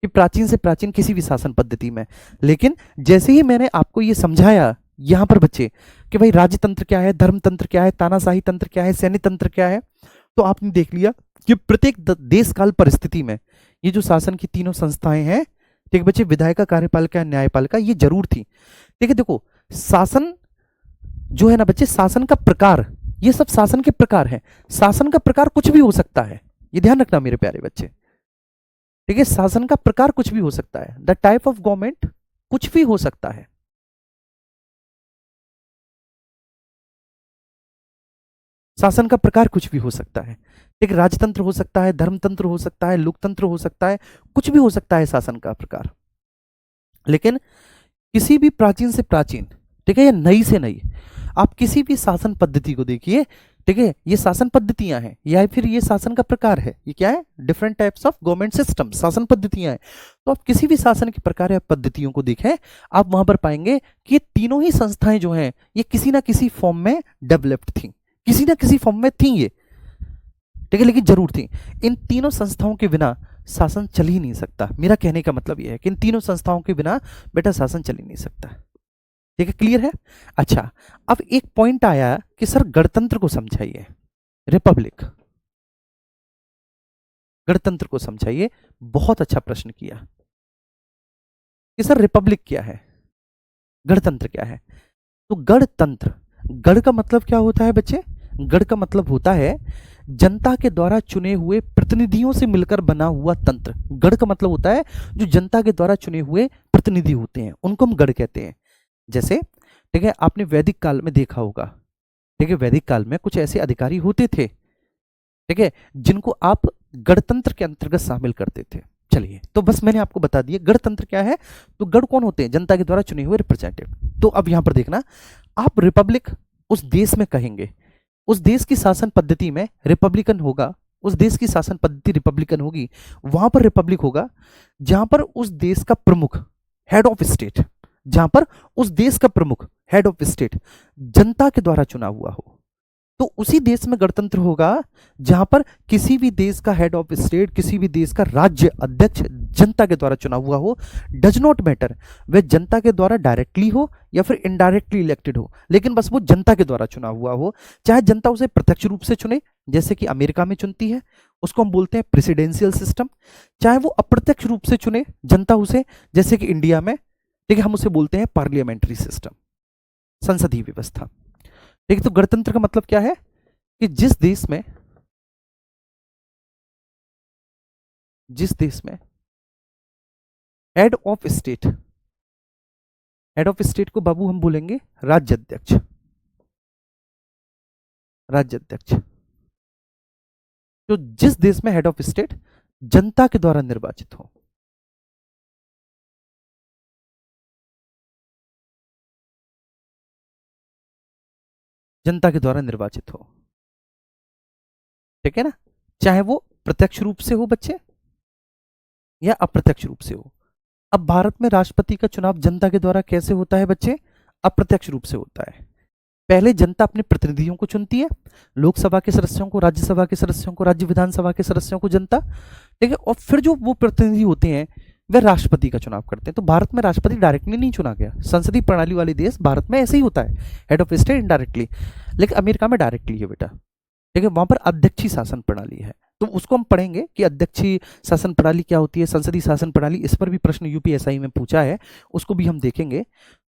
कि प्राचीन से प्राचीन किसी भी शासन पद्धति में। लेकिन जैसे ही मैंने आपको ये समझाया यहां पर बच्चे कि भाई राजतंत्र क्या है, धर्मतंत्र क्या है, तानाशाही तंत्र क्या है, सैन्य तंत्र क्या है, तो आपने देख लिया कि प्रत्येक देश काल परिस्थिति में ये जो शासन की तीनों संस्थाएं हैं, ठीक बच्चे, विधायिका, कार्यपालिका, न्यायपालिका, ये जरूर थी। ठीक है, देखो शासन जो है ना बच्चे, शासन का प्रकार, ये सब शासन के प्रकार है। शासन का प्रकार कुछ भी हो सकता है, ये ध्यान रखना मेरे प्यारे बच्चे। ठीक है, शासन का प्रकार कुछ भी हो सकता है, द टाइप ऑफ गवर्नमेंट कुछ भी हो सकता है। शासन का प्रकार कुछ भी हो सकता है। एक राजतंत्र हो सकता है, धर्मतंत्र हो सकता है, लोकतंत्र हो सकता है, कुछ भी हो सकता है शासन का प्रकार। लेकिन किसी भी प्राचीन से प्राचीन, ठीक है, या नई से नई, आप किसी भी शासन पद्धति को देखिए, ठीक है, ये शासन पद्धतियां हैं या फिर ये शासन का प्रकार है, ये क्या है, different types of government system, शासन पद्धतियां हैं। तो आप किसी भी शासन के प्रकार या पद्धतियों को देखें, आप वहां पर पाएंगे कि ये तीनों ही संस्थाएं जो हैं ये किसी ना किसी फॉर्म में डेवलप्ड थी, किसी ना किसी फॉर्म में थी ये, ठीक है, लेकिन जरूर थी। इन तीनों संस्थाओं के बिना शासन चल ही नहीं सकता। मेरा कहने का मतलब यह है कि इन तीनों संस्थाओं के बिना बेटा शासन चल ही नहीं सकता। ठीक है, क्लियर है? अच्छा, अब एक पॉइंट आया कि सर गणतंत्र को समझाइए, रिपब्लिक, गणतंत्र को समझाइए। बहुत अच्छा प्रश्न किया कि सर रिपब्लिक क्या है, गणतंत्र क्या है। तो गणतंत्र, गण का मतलब क्या होता है बच्चे? गण का मतलब होता है जनता के द्वारा चुने हुए प्रतिनिधियों से मिलकर बना हुआ तंत्र। गण का मतलब होता है जो जनता के द्वारा चुने हुए प्रतिनिधि होते हैं उनको हम गण कहते हैं। जैसे, ठीक है, आपने वैदिक काल में देखा होगा, ठीक है, वैदिक काल में कुछ ऐसे अधिकारी होते थे, ठीक है, जिनको आप गणतंत्र के अंतर्गत शामिल करते थे। चलिए, तो बस मैंने आपको बता दिया गणतंत्र क्या है। तो गण कौन होते हैं? जनता के द्वारा चुने हुए रिप्रेजेंटेटिव। तो अब यहां पर देखना, आप रिपब्लिक उस देश में कहेंगे, उस देश की शासन पद्धति में रिपब्लिकन होगा, उस देश की शासन पद्धति रिपब्लिकन होगी, वहां पर रिपब्लिक होगा जहां पर उस देश का प्रमुख, हेड ऑफ स्टेट, जहां पर उस देश का प्रमुख, हेड ऑफ स्टेट, जनता के द्वारा चुना हुआ हो। तो उसी देश में गणतंत्र होगा जहां पर किसी भी देश का हेड ऑफ स्टेट, किसी भी देश का राज्य अध्यक्ष जनता के द्वारा चुना हुआ हो। डज नॉट मैटर वह जनता के द्वारा डायरेक्टली हो या फिर इनडायरेक्टली इलेक्टेड हो, लेकिन बस वो जनता के द्वारा चुना हुआ हो। चाहे जनता उसे प्रत्यक्ष रूप से चुने, जैसे कि अमेरिका में चुनती है, उसको हम बोलते हैं प्रेसिडेंशियल सिस्टम, चाहे वो अप्रत्यक्ष रूप से चुने जनता उसे, जैसे कि इंडिया में, ठीक है, हम उसे बोलते हैं पार्लियामेंट्री सिस्टम, संसदीय व्यवस्था। देखिए, तो गणतंत्र का मतलब क्या है कि जिस देश में head of state, head of state को बाबू हम बोलेंगे राज्य अध्यक्ष, राज्य अध्यक्ष। तो जिस देश में हेड ऑफ स्टेट जनता के द्वारा निर्वाचित हो, जनता के द्वारा निर्वाचित हो, ठीक है ना, चाहे वो प्रत्यक्ष रूप से हो बच्चे या अप्रत्यक्ष रूप से हो। अब भारत में राष्ट्रपति का चुनाव जनता के द्वारा कैसे होता है बच्चे? अप्रत्यक्ष रूप से होता है। पहले जनता अपने प्रतिनिधियों को चुनती है, लोकसभा के सदस्यों को, राज्यसभा के सदस्यों को, राज्य विधानसभा के सदस्यों को जनता, ठीक है, और फिर जो वो प्रतिनिधि होते हैं वे राष्ट्रपति का चुनाव करते हैं। तो भारत में राष्ट्रपति डायरेक्टली नहीं चुना गया, संसदीय प्रणाली वाले देश भारत में ऐसे ही होता है, हेड ऑफ स्टेट इनडायरेक्टली, लेकिन अमेरिका में डायरेक्टली है बेटा, ठीक है, वहां पर अध्यक्षीय शासन प्रणाली है। तो उसको हम पढ़ेंगे कि अध्यक्षीय शासन प्रणाली क्या होती है, संसदीय शासन प्रणाली, इस पर भी प्रश्न यूपीएसआई में पूछा है, उसको भी हम देखेंगे।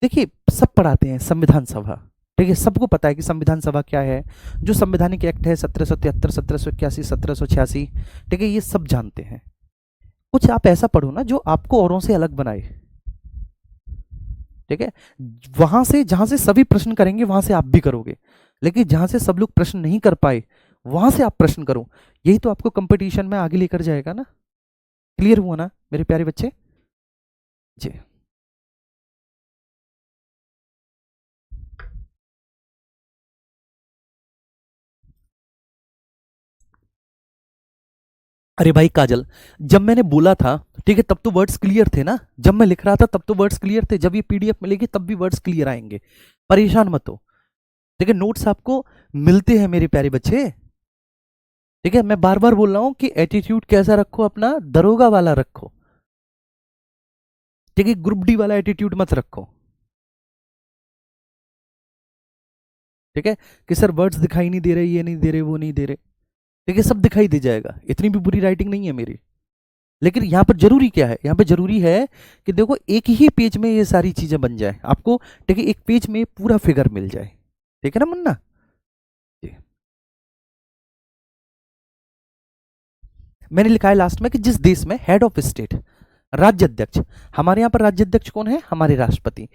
देखिए, सब पढ़ाते हैं संविधान सभा, ठीक है, सबको पता है कि संविधान सभा क्या है, जो संवैधानिक एक्ट है 1773, 1781, 1786, ठीक है, ये सब जानते हैं। कुछ आप ऐसा पढ़ो ना जो आपको औरों से अलग बनाए, ठीक है, वहां से जहां से सभी प्रश्न करेंगे वहां से आप भी करोगे, लेकिन जहां से सब लोग प्रश्न नहीं कर पाए वहां से आप प्रश्न करो, यही तो आपको कंपटीशन में आगे लेकर जाएगा ना। क्लियर हुआ ना मेरे प्यारे बच्चे? जी, अरे भाई काजल, जब मैंने बोला था, ठीक है, तब तो वर्ड्स क्लियर थे ना, जब मैं लिख रहा था तब तो वर्ड्स क्लियर थे, जब ये पीडीएफ मिलेगी तब भी वर्ड्स क्लियर आएंगे, परेशान मत हो, ठीक है, नोट्स आपको मिलते हैं मेरे प्यारे बच्चे, ठीक है। मैं बार बार बोल रहा हूं कि एटीट्यूड कैसा रखो, अपना दरोगा वाला रखो, ठीक है, ग्रुप डी वाला एटीट्यूड मत रखो, ठीक है, कि सर वर्ड्स दिखाई नहीं दे रहे, ये नहीं दे रहे, वो नहीं दे रहे, ठीक है, सब दिखाई दे जाएगा, इतनी भी बुरी राइटिंग नहीं है मेरी। लेकिन यहां पर जरूरी क्या है, यहां पर जरूरी है कि देखो एक ही पेज में ये सारी चीजें बन जाए आपको, ठीक है, एक पेज में पूरा फिगर मिल जाए, ठीक है ना मुन्ना जी। मैंने लिखा है लास्ट में कि जिस देश में हेड ऑफ स्टेट, राज्य अध्यक्ष, हमारे यहां पर राज्य अध्यक्ष कौन है? हमारे राष्ट्रपति।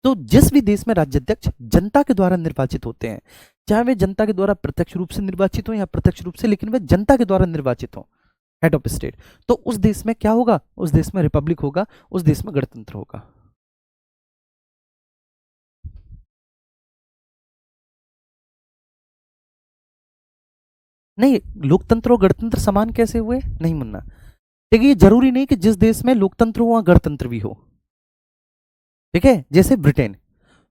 तो जिस भी देश में राज्य अध्यक्ष जनता के द्वारा निर्वाचित होते हैं, चाहे वे जनता के द्वारा प्रत्यक्ष रूप से निर्वाचित हो या प्रत्यक्ष रूप से, लेकिन वे जनता के द्वारा निर्वाचित हो, हेड ऑफ स्टेट, तो उस देश में क्या होगा? उस देश में रिपब्लिक होगा, उस देश में गणतंत्र होगा। नहीं, लोकतंत्र और गणतंत्र समान कैसे हुए? नहीं मुन्ना, देखिए ये जरूरी नहीं कि जिस देश में लोकतंत्र हो वहां गणतंत्र भी हो। ठीक है, जैसे ब्रिटेन,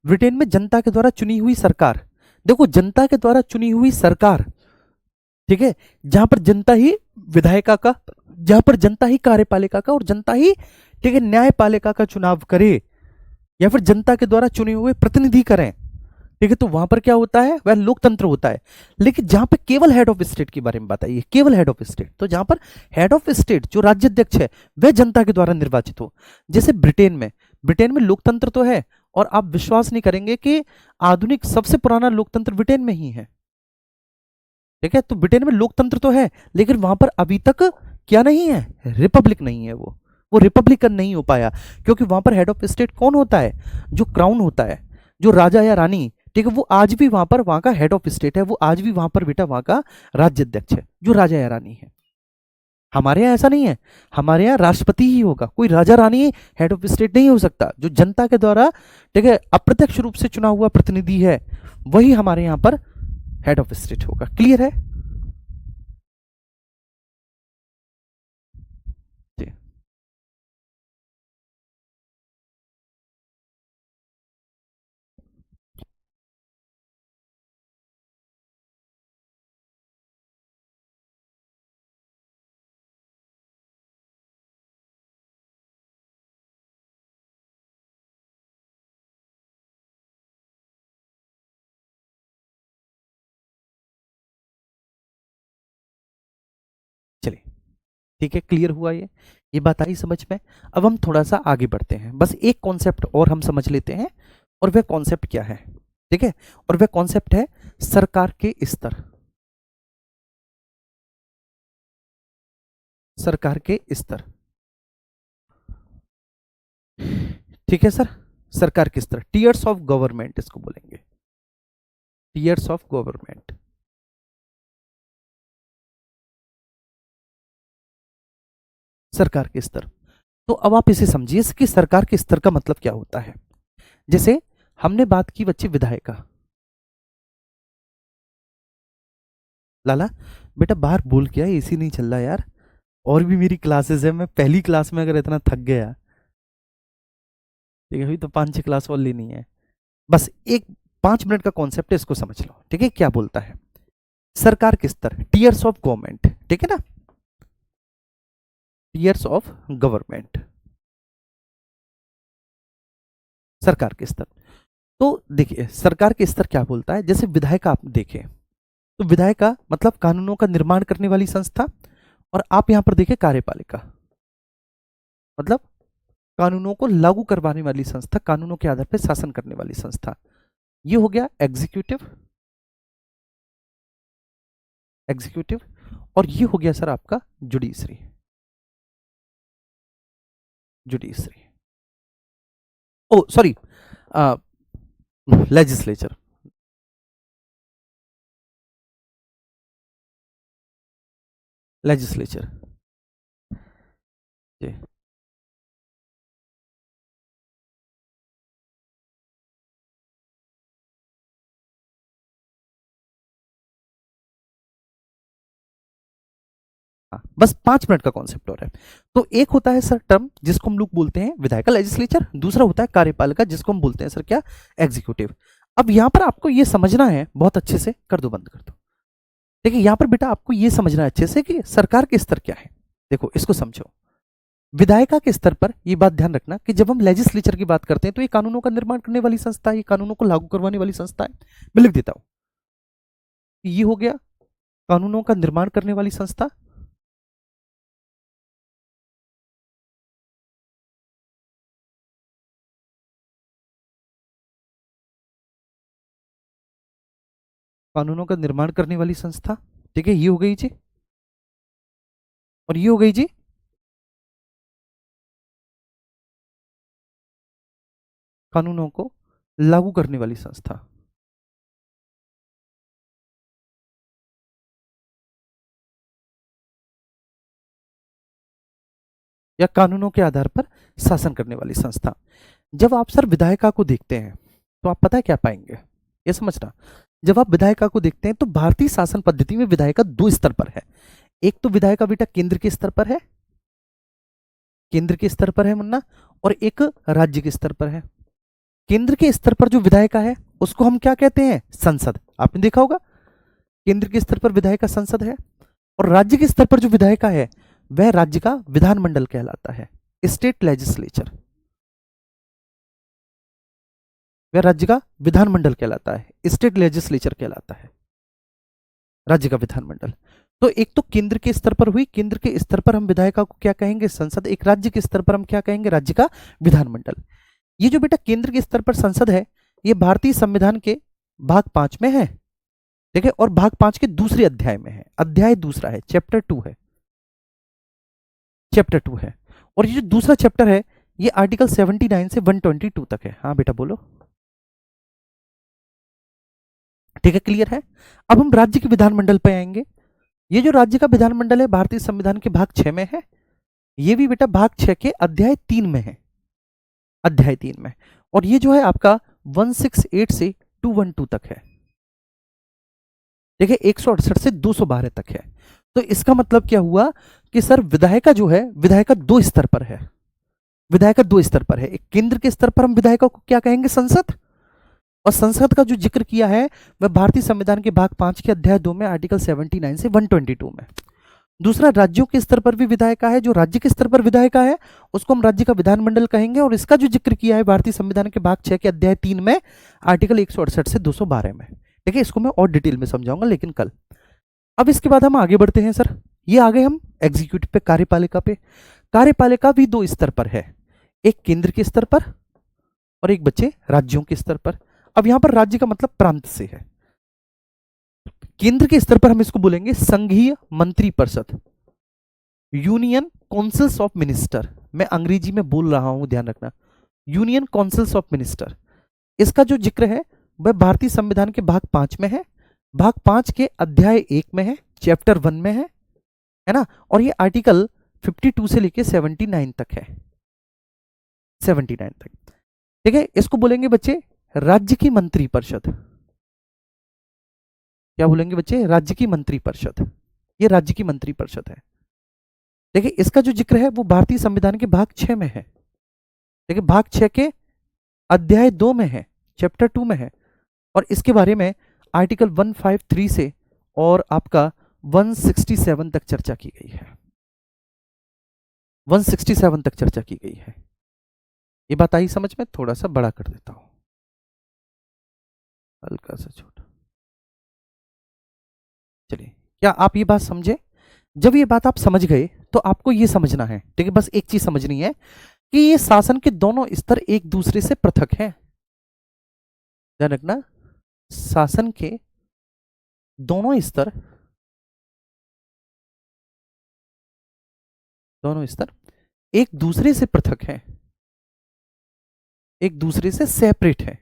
ब्रिटेन में जनता के द्वारा चुनी हुई सरकार, देखो जनता के द्वारा चुनी हुई सरकार, ठीक है, जहां पर जनता ही विधायिका का, जहां पर जनता ही कार्यपालिका का और जनता ही, ठीक है, न्यायपालिका का चुनाव करे, या फिर जनता के द्वारा चुने हुए प्रतिनिधि करें, ठीक है, तो वहां पर क्या होता है, वह लोकतंत्र होता है। लेकिन जहां पर केवल हेड ऑफ स्टेट के बारे में बताइए, केवल हेड ऑफ स्टेट, तो जहां पर हेड ऑफ स्टेट जो राज्याध्यक्ष है वह जनता के द्वारा निर्वाचित हो, जैसे ब्रिटेन में, ब्रिटेन में लोकतंत्र तो है, और आप विश्वास नहीं करेंगे कि आधुनिक सबसे पुराना लोकतंत्र ब्रिटेन में ही है। ठीक है, तो ब्रिटेन में लोकतंत्र तो है, लेकिन वहां पर अभी तक क्या नहीं है, रिपब्लिक नहीं है, वो रिपब्लिकन नहीं हो पाया, क्योंकि वहां पर हेड ऑफ स्टेट कौन होता है, जो क्राउन होता है, जो राजा या रानी, ठीक है, वो आज भी वहां पर, वहां का हेड ऑफ स्टेट है, वो आज भी वहां पर बेटा वहां का राज्याध्यक्ष है, जो राजा या रानी है। हमारे यहाँ ऐसा नहीं है, हमारे यहाँ राष्ट्रपति ही होगा, कोई Raja Rani head of state नहीं हो सकता, जो जनता के द्वारा, ठीक है, अप्रत्यक्ष रूप से चुना हुआ प्रतिनिधि है, वही हमारे यहाँ पर हेड ऑफ स्टेट होगा। क्लियर है जी? चलिए, ठीक है, क्लियर हुआ ये बात आई समझ में। अब हम थोड़ा सा आगे बढ़ते हैं, बस एक कॉन्सेप्ट और हम समझ लेते हैं, और वह कॉन्सेप्ट क्या है, ठीक है, और वह कॉन्सेप्ट है सरकार के स्तर, सरकार के स्तर। ठीक है सर, सरकार के स्तर, टीयर्स ऑफ गवर्नमेंट इसको बोलेंगे, टीयर्स ऑफ गवर्नमेंट, सरकार के स्तर। तो अब आप इसे समझिए कि सरकार के स्तर का मतलब क्या होता है। जैसे हमने बात की बच्चे विधायिका, लाला बेटा बाहर बोल क्या, एसी नहीं चल रहा यार, और भी मेरी क्लासेस है, मैं पहली क्लास में अगर इतना थक गया, ठीक है, अभी तो 5-6 क्लास और लेनी है, बस एक 5 मिनट का कॉन्सेप्ट है, इसको समझ लो, ठीक है, क्या बोलता है सरकार के स्तर, टीयर्स ऑफ गवर्नमेंट, ठीक है ना, टीयर्स ऑफ गवर्नमेंट, सरकार के स्तर। तो देखिए सरकार के स्तर क्या बोलता है, जैसे विधायक आप देखें, तो विधायिका मतलब कानूनों का निर्माण करने वाली संस्था, और आप यहां पर देखें कार्यपालिका, मतलब कानूनों को लागू करवाने वाली संस्था, कानूनों के आधार पर शासन करने वाली संस्था। ये हो गया एग्जीक्यूटिव, एग्जीक्यूटिव, और ये हो गया सर आपका जुडिशरी, जुडिशरी, ओ सॉरी, लेजिस्लेचर, लेजिस्लेचर जी। हाँ, बस 5 मिनट का कॉन्सेप्ट और है। तो एक होता है सर टर्म जिसको हम लोग बोलते हैं विधायिका लेजिस्लेचर, दूसरा होता है कार्यपालिका जिसको हम बोलते हैं सर क्या, एग्जीक्यूटिव। अब यहां पर आपको ये समझना है बहुत अच्छे से, कर दो बंद कर दो, देखिए यहां पर बेटा आपको ये समझना है अच्छे से कि सरकार के स्तर क्या है। देखो इसको समझो, विधायिका के स्तर पर ये बात ध्यान रखना कि जब हम लेजिस्लेचर की बात करते हैं तो ये कानूनों का निर्माण करने वाली संस्था है, ये कानूनों को लागू करवाने वाली संस्था है। मैं लिख देता हूं, ये हो गया कानूनों का निर्माण करने वाली संस्था, कानूनों का निर्माण करने वाली संस्था, ठीक है, ये हो गई जी, और ये हो गई जी कानूनों को लागू करने वाली संस्था, या कानूनों के आधार पर शासन करने वाली संस्था। जब आप सर विधायिका को देखते हैं तो आप पता है क्या पाएंगे, ये समझना, जब आप विधायिका को देखते हैं तो भारतीय शासन पद्धति में विधायिका दो स्तर पर है। एक तो विधायिका बेटा केंद्र के स्तर पर है, केंद्र के स्तर पर है मुन्ना, और एक राज्य के स्तर पर है। केंद्र के स्तर पर जो विधायिका है उसको हम क्या कहते हैं? संसद। आपने देखा होगा केंद्र के स्तर पर विधायिका संसद है, और राज्य के स्तर पर जो विधायिका है वह राज्य का विधानमंडल कहलाता है, स्टेट लेजिस्लेचर। वह राज्य का विधानमंडल कहलाता है, स्टेट लेजिस्लेचर कहलाता है, राज्य का विधानमंडल। तो एक तो केंद्र के स्तर पर हुई, केंद्र के स्तर पर हम विधायिका को क्या कहेंगे? संसद। एक राज्य के स्तर पर हम क्या कहेंगे? राज्य का विधानमंडल। ये जो बेटा केंद्र के स्तर पर संसद है, ये भारतीय संविधान के भाग 5 में है, ठीक है, और भाग 5 के दूसरे अध्याय में है। अध्याय दूसरा है, चैप्टर 2 है, चैप्टर 2 है। और ये जो दूसरा चैप्टर है ये आर्टिकल 79 से 122 तक है। हाँ बेटा बोलो, ठीक है, क्लियर है। अब हम राज्य के विधानमंडल पे आएंगे। ये जो राज्य का विधानमंडल है भारतीय संविधान के भाग 6 में है, ये भी बेटा भाग 6 के अध्याय 3 में है, अध्याय 3 में। और ये जो है आपका 168 से 212 तक है, देखिए 168 से 212 तक है। तो इसका मतलब क्या हुआ कि सर विधायिका जो है, विधायिका दो स्तर पर है, विधायिका दो स्तर पर है। एक केंद्र के स्तर पर हम विधायिका को क्या कहेंगे? संसद। और संसद का जो जिक्र किया है वह भारतीय संविधान के भाग 5 के अध्याय 2 में आर्टिकल 79 से 122 में। दूसरा, राज्यों के स्तर पर भी विधायिका है। जो राज्य के स्तर पर विधायिका है उसको हम राज्य का विधानमंडल कहेंगे, और इसका जो जिक्र किया है भारतीय संविधान के भाग 6 के अध्याय 3 में आर्टिकल 168 से 212 में। देखिए इसको मैं और डिटेल में समझाऊंगा लेकिन कल। अब इसके बाद हम आगे बढ़ते हैं सर। ये आ गए हम एग्जीक्यूटिव पे, कार्यपालिका पे। कार्यपालिका भी दो स्तर पर है, एक केंद्र के स्तर पर और एक बच्चे राज्यों के स्तर पर। अब यहां पर राज्य का मतलब प्रांत से है। केंद्र के स्तर पर हम इसको बोलेंगे संघीय मंत्री परिषद, यूनियन काउंसिल्स ऑफ मिनिस्टर। मैं अंग्रेजी में बोल रहा हूं, ध्यान रखना, यूनियन काउंसिल्स ऑफ मिनिस्टर। इसका जो जिक्र है वह भारतीय संविधान के भाग 5 में है, भाग 5 के अध्याय 1 में है, चैप्टर 1 में है ना। और ये आर्टिकल 52 से लेके 79 तक है, 79 तक, ठीक है। इसको बोलेंगे बच्चे राज्य की मंत्री परिषद। क्या बोलेंगे बच्चे? राज्य की मंत्री परिषद। ये राज्य की मंत्री परिषद है। देखिए इसका जो जिक्र है वो भारतीय संविधान के भाग 6 में है, देखिए भाग 6 के अध्याय 2 में है, चैप्टर 2 में है। और इसके बारे में आर्टिकल 153 से और आपका 167 तक चर्चा की गई है, 167 तक चर्चा की गई है। ये बात आई समझ में? थोड़ा सा बड़ा कर देता हूं, हल्का सा छोटा। चलिए, क्या आप ये बात समझे? जब ये बात आप समझ गए तो आपको ये समझना है, ठीक है, बस एक चीज समझनी है कि ये शासन के दोनों स्तर एक दूसरे से पृथक हैं। ध्यान रखना, शासन के दोनों स्तर एक दूसरे से पृथक हैं, एक दूसरे से सेपरेट है,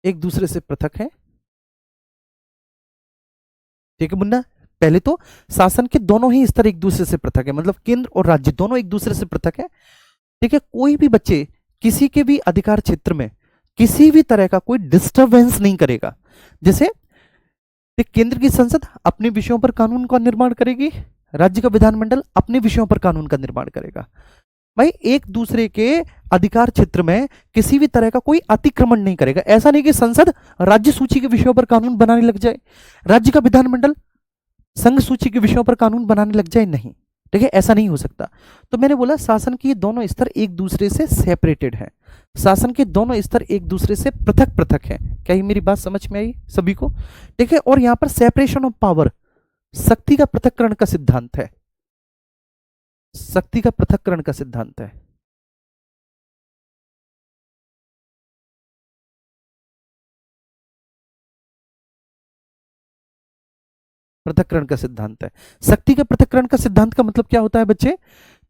एक दूसरे से पृथक है, ठीक है मुन्ना। पहले तो शासन के दोनों ही स्तर एक दूसरे से पृथक है, मतलब केंद्र और राज्य दोनों एक दूसरे से पृथक है, ठीक है। कोई भी बच्चे किसी के भी अधिकार क्षेत्र में किसी भी तरह का कोई डिस्टरबेंस नहीं करेगा। जैसे केंद्र की संसद अपने विषयों पर कानून का निर्माण करेगी, राज्य का विधानमंडल अपने विषयों पर कानून का निर्माण करेगा। भाई एक दूसरे के अधिकार क्षेत्र में किसी भी तरह का कोई अतिक्रमण नहीं करेगा। ऐसा नहीं कि संसद राज्य सूची के विषयों पर कानून बनाने लग जाए, राज्य का विधानमंडल संघ सूची के विषयों पर कानून बनाने लग जाए, नहीं, ठीक है, ऐसा नहीं हो सकता। तो मैंने बोला शासन के ये दोनों स्तर एक दूसरे से सेपरेटेड है, शासन के दोनों स्तर एक दूसरे से पृथक पृथक है। क्या ये मेरी बात समझ में आई सभी को? ठीक है। और यहां पर सेपरेशन ऑफ पावर, शक्ति का पृथक्करण का सिद्धांत है, शक्ति का पृथक्करण का सिद्धांत है। पृथक्करण का सिद्धांत है। शक्ति के पृथक्करण का सिद्धांत का मतलब क्या होता है बच्चे?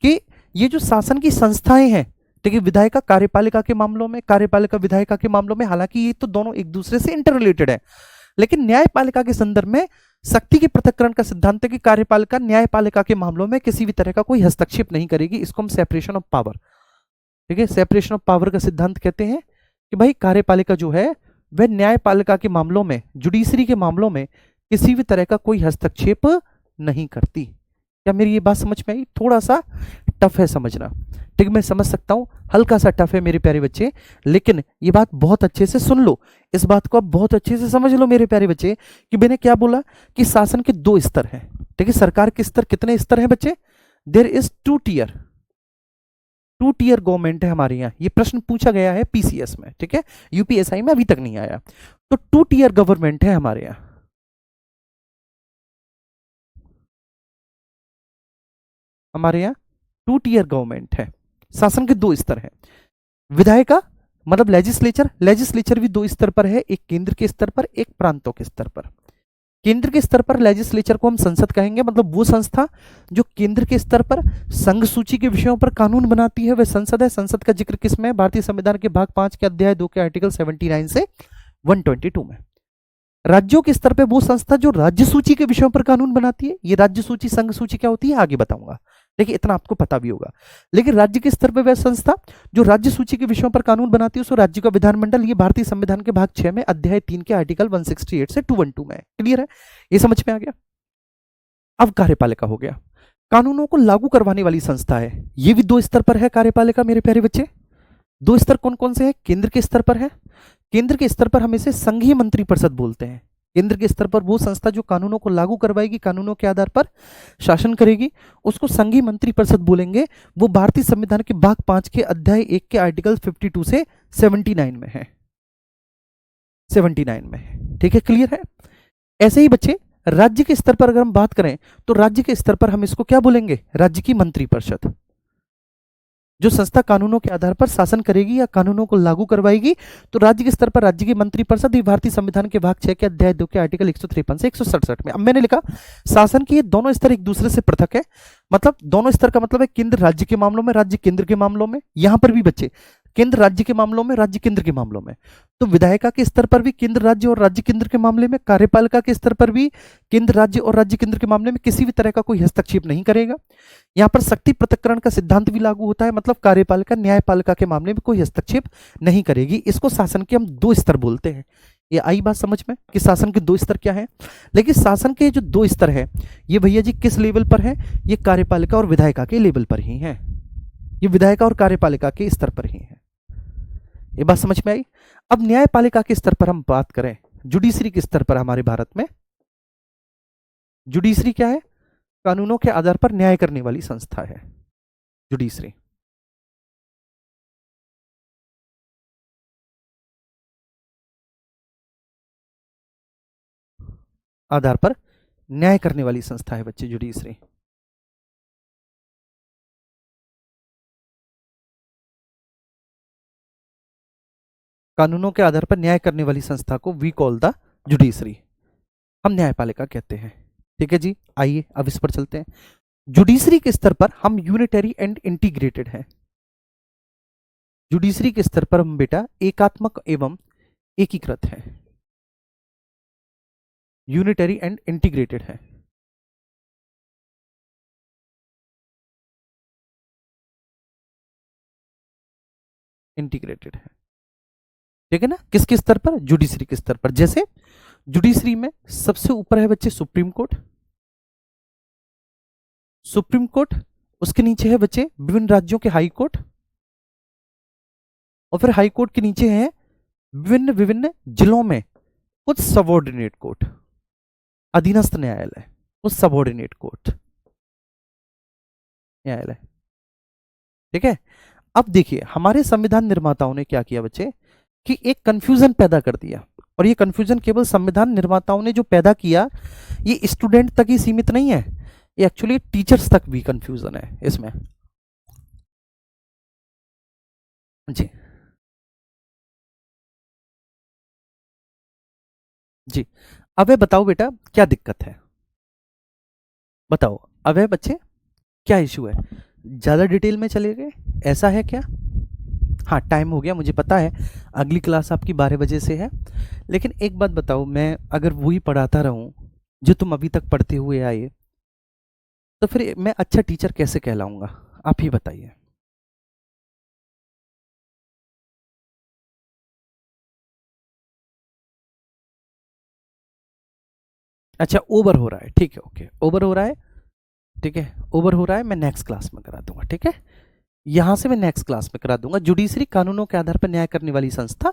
कि ये जो शासन की संस्थाएं हैं, ठीक है, विधायिका कार्यपालिका के मामलों में, कार्यपालिका विधायिका के मामलों में, हालांकि ये तो दोनों एक दूसरे से इंटर रिलेटेड है, लेकिन न्यायपालिका के संदर्भ में शक्ति के पृथक्करण का सिद्धांत है कि कार्यपालिका न्यायपालिका के मामलों में किसी भी तरह का कोई हस्तक्षेप नहीं करेगी। इसको हम सेपरेशन ऑफ पावर, ठीक है, सेपरेशन ऑफ पावर का सिद्धांत कहते हैं कि भाई कार्यपालिका जो है वह न्यायपालिका के मामलों में, जुडिशरी के मामलों में किसी भी तरह का कोई हस्तक्षेप नहीं करती। क्या मेरी ये बात समझ में आई? थोड़ा सा टफ है समझना, ठीक, मैं समझ सकता हूं, हल्का सा टफ है मेरे प्यारे बच्चे, लेकिन ये बात बहुत अच्छे से सुन लो, इस बात को आप बहुत अच्छे से समझ लो मेरे प्यारे बच्चे, कि मैंने क्या बोला कि शासन के दो स्तर हैं, ठीक है। सरकार के स्तर कितने स्तर हैं बच्चे? There is two tier government है हमारे यहाँ। ये प्रश्न पूछा गया है पीसीएस में, ठीक है, यूपीएसआई में अभी तक नहीं आया। तो टू टीयर गवर्नमेंट है हमारे यहाँ, टू टीयर गवर्नमेंट है। शासन के दो स्तर हैं। विधायिका मतलब लेजिस्लेचर भी दो स्तर पर है, एक केंद्र के स्तर पर, एक प्रांतों के स्तर पर। केंद्र के स्तर पर लेजिस्लेचर को हम संसद कहेंगे, मतलब वो संस्था जो केंद्र के स्तर पर संघ सूची के विषयों पर कानून बनाती है वह संसद है। संसद का जिक्र किसमें है? भारतीय संविधान के भाग 5 के अध्याय 2 के आर्टिकल 79 से 122 में। राज्यों के स्तर पर वो संस्था जो राज्य सूची के विषयों पर कानून बनाती है। ये राज्य सूची संघ सूची क्या होती है आगे बताऊंगा, देखिए इतना आपको पता भी होगा। लेकिन राज्य के स्तर पर वह संस्था जो राज्य सूची के विषयों पर कानून बनाती है उसको राज्य का विधानमंडल, ये भारतीय संविधान के भाग 6 में अध्याय 3 के आर्टिकल 168 से 212 में। क्लियर है? ये समझ में आ गया? अब कार्यपालिका हो गया, कानूनों को लागू करवाने वाली संस्था है। ये भी दो स्तर पर है कार्यपालिका मेरे प्यारे बच्चे। दो स्तर कौन कौन से हैं? केंद्र के स्तर पर है, केंद्र के स्तर पर हम इसे संघीय मंत्रिपरिषद बोलते हैं। केंद्र के स्तर पर वो संस्था जो कानूनों को लागू करवाएगी, कानूनों के आधार पर शासन करेगी, उसको संघीय मंत्रिपरिषद बोलेंगे। वो भारतीय संविधान के भाग 5 के अध्याय 1 के आर्टिकल 52 से 79 में है, 79 में है, ठीक है, क्लियर है? ऐसे ही बच्चे राज्य के स्तर पर अगर हम बात करें तो राज्य के स्तर पर हम इसको क्या बोलेंगे? राज्य की मंत्रिपरिषद। जो संस्था कानूनों के आधार पर शासन करेगी या कानूनों को लागू करवाएगी, तो राज्य के स्तर पर राज्य की मंत्रिपरिषद ही भारतीय संविधान के भाग 6 के अध्याय 2 के आर्टिकल 153 से 167 में। अब मैंने लिखा शासन के ये दोनों स्तर एक दूसरे से पृथक है, मतलब दोनों स्तर का मतलब है केंद्र राज्य के मामलों में, राज्य केंद्र के मामलों में। यहां पर भी बच्चे केंद्र राज्य के मामलों में, राज्य केंद्र के मामलों में। तो विधायिका के स्तर पर भी केंद्र राज्य और राज्य केंद्र के मामले में, कार्यपालिका के स्तर पर भी केंद्र राज्य और राज्य केंद्र के मामले में किसी भी तरह का कोई हस्तक्षेप नहीं करेगा। यहां पर शक्ति पृथक्करण का सिद्धांत भी लागू होता है, मतलब कार्यपालिका न्यायपालिका के मामले में कोई हस्तक्षेप नहीं करेगी। इसको शासन के हम दो स्तर बोलते हैं। ये आई बात समझ में कि शासन के दो स्तर क्या है? लेकिन शासन के जो दो स्तर है ये भैया जी किस लेवल पर है? ये कार्यपालिका और विधायिका के लेवल पर ही है, ये विधायिका और कार्यपालिका के स्तर पर ही है। ये बात समझ में आई? अब न्यायपालिका के स्तर पर हम बात करें, जुडिशरी के स्तर पर हमारे भारत में जुडिशरी क्या है? कानूनों के आधार पर न्याय करने वाली संस्था है जुडिशरी। आधार पर न्याय करने वाली संस्था है बच्चे जुडिशरी। कानूनों के आधार पर न्याय करने वाली संस्था को वी कॉल द जुडिशरी, हम न्यायपालिका कहते हैं। ठीक है जी, आइए अब इस पर चलते हैं। जुडिशरी के स्तर पर हम यूनिटरी एंड इंटीग्रेटेड हैं। जुडिशरी के स्तर पर हम बेटा एकात्मक एवं एकीकृत है, यूनिटरी एंड इंटीग्रेटेड है। इंटीग्रेटेड है, ठीक है ना? किसके स्तर पर? जुडिशरी के स्तर पर। जैसे जुडिशरी में सबसे ऊपर है बच्चे सुप्रीम कोर्ट, सुप्रीम कोर्ट, उसके नीचे है बच्चे विभिन्न राज्यों के हाई कोर्ट, और फिर हाई कोर्ट के नीचे है विभिन्न विभिन्न जिलों में कुछ सबऑर्डिनेट कोर्ट, अधीनस्थ न्यायालय, कुछ सबऑर्डिनेट कोर्ट न्यायालय। ठीक है, अब देखिए हमारे संविधान निर्माताओं ने क्या किया बच्चे कि एक कंफ्यूजन पैदा कर दिया, और ये कंफ्यूजन केवल संविधान निर्माताओं ने जो पैदा किया ये स्टूडेंट तक ही सीमित नहीं है, ये एक्चुअली टीचर्स तक भी कंफ्यूजन है इसमें जी। जी, अबे बताओ बेटा क्या दिक्कत है? बताओ अबे बच्चे क्या इशू है? ज़्यादा डिटेल में चले गए, ऐसा है क्या? हाँ टाइम हो गया, मुझे पता है अगली क्लास आपकी 12 बजे से है, लेकिन एक बात बताओ, मैं अगर वही पढ़ाता रहूं जो तुम अभी तक पढ़ते हुए आए तो फिर मैं अच्छा टीचर कैसे कहलाऊंगा? आप ही बताइए। अच्छा, ओवर हो रहा है, ठीक है, ओके, ओवर हो रहा है, ठीक है, ओवर हो रहा है, मैं नेक्स्ट क्लास में करा दूंगा, ठीक है, यहां से मैं नेक्स्ट क्लास में करा दूंगा। जुडिशरी कानूनों के आधार पर न्याय करने वाली संस्था,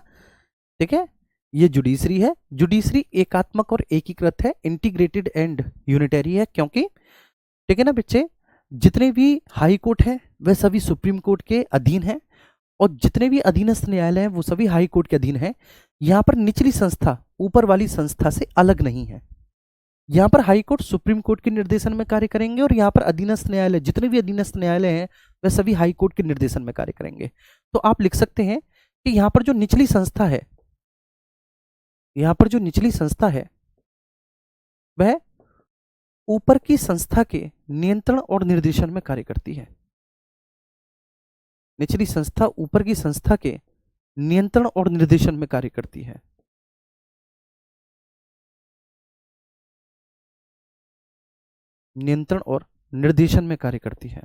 ठीक है, ये जुडिशरी है। जुडिशरी एकात्मक और एकीकृत है, इंटीग्रेटेड एंड यूनिटरी है, क्योंकि, ठीक है ना बच्चे, जितने भी हाई कोर्ट हैं वह सभी सुप्रीम कोर्ट के अधीन हैं, और जितने भी अधीनस्थ न्यायालय हैं वो सभी हाई कोर्ट के अधीन हैं। यहाँ पर निचली संस्था ऊपर वाली संस्था से अलग नहीं है। यहाँ पर हाई कोर्ट सुप्रीम कोर्ट के निर्देशन में कार्य करेंगे, और यहाँ पर अधीनस्थ न्यायालय, जितने भी अधीनस्थ न्यायालय हैं वह सभी हाई कोर्ट के निर्देशन में कार्य करेंगे। तो आप लिख सकते हैं कि यहाँ पर जो निचली संस्था है, यहाँ पर जो निचली संस्था है वह ऊपर की संस्था के नियंत्रण और निर्देशन में कार्य करती है। निचली संस्था ऊपर की संस्था के नियंत्रण और निर्देशन में कार्य करती है। नियंत्रण और निर्देशन में कार्य करती है।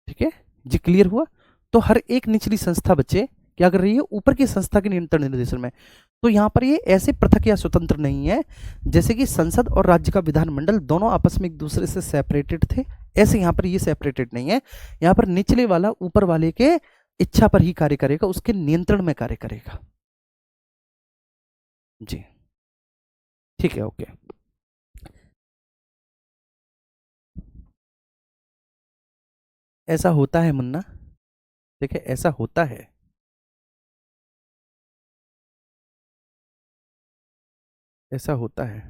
ठीक है जी, क्लियर हुआ। तो हर एक निचली संस्था बच्चे क्या कर रही है, ऊपर की संस्था के नियंत्रण निर्देशन में। तो यहां पर ये ऐसे पृथक या स्वतंत्र नहीं है जैसे कि संसद और राज्य का विधानमंडल दोनों आपस में एक दूसरे से सेपरेटेड थे, ऐसे यहां पर ये सेपरेटेड नहीं है। यहां पर निचले वाला ऊपर वाले के इच्छा पर ही कार्य करेगा, उसके नियंत्रण में कार्य करेगा जी। ठीक है, ओके। ऐसा होता है मुन्ना, ठीक है, ऐसा होता है, ऐसा होता है।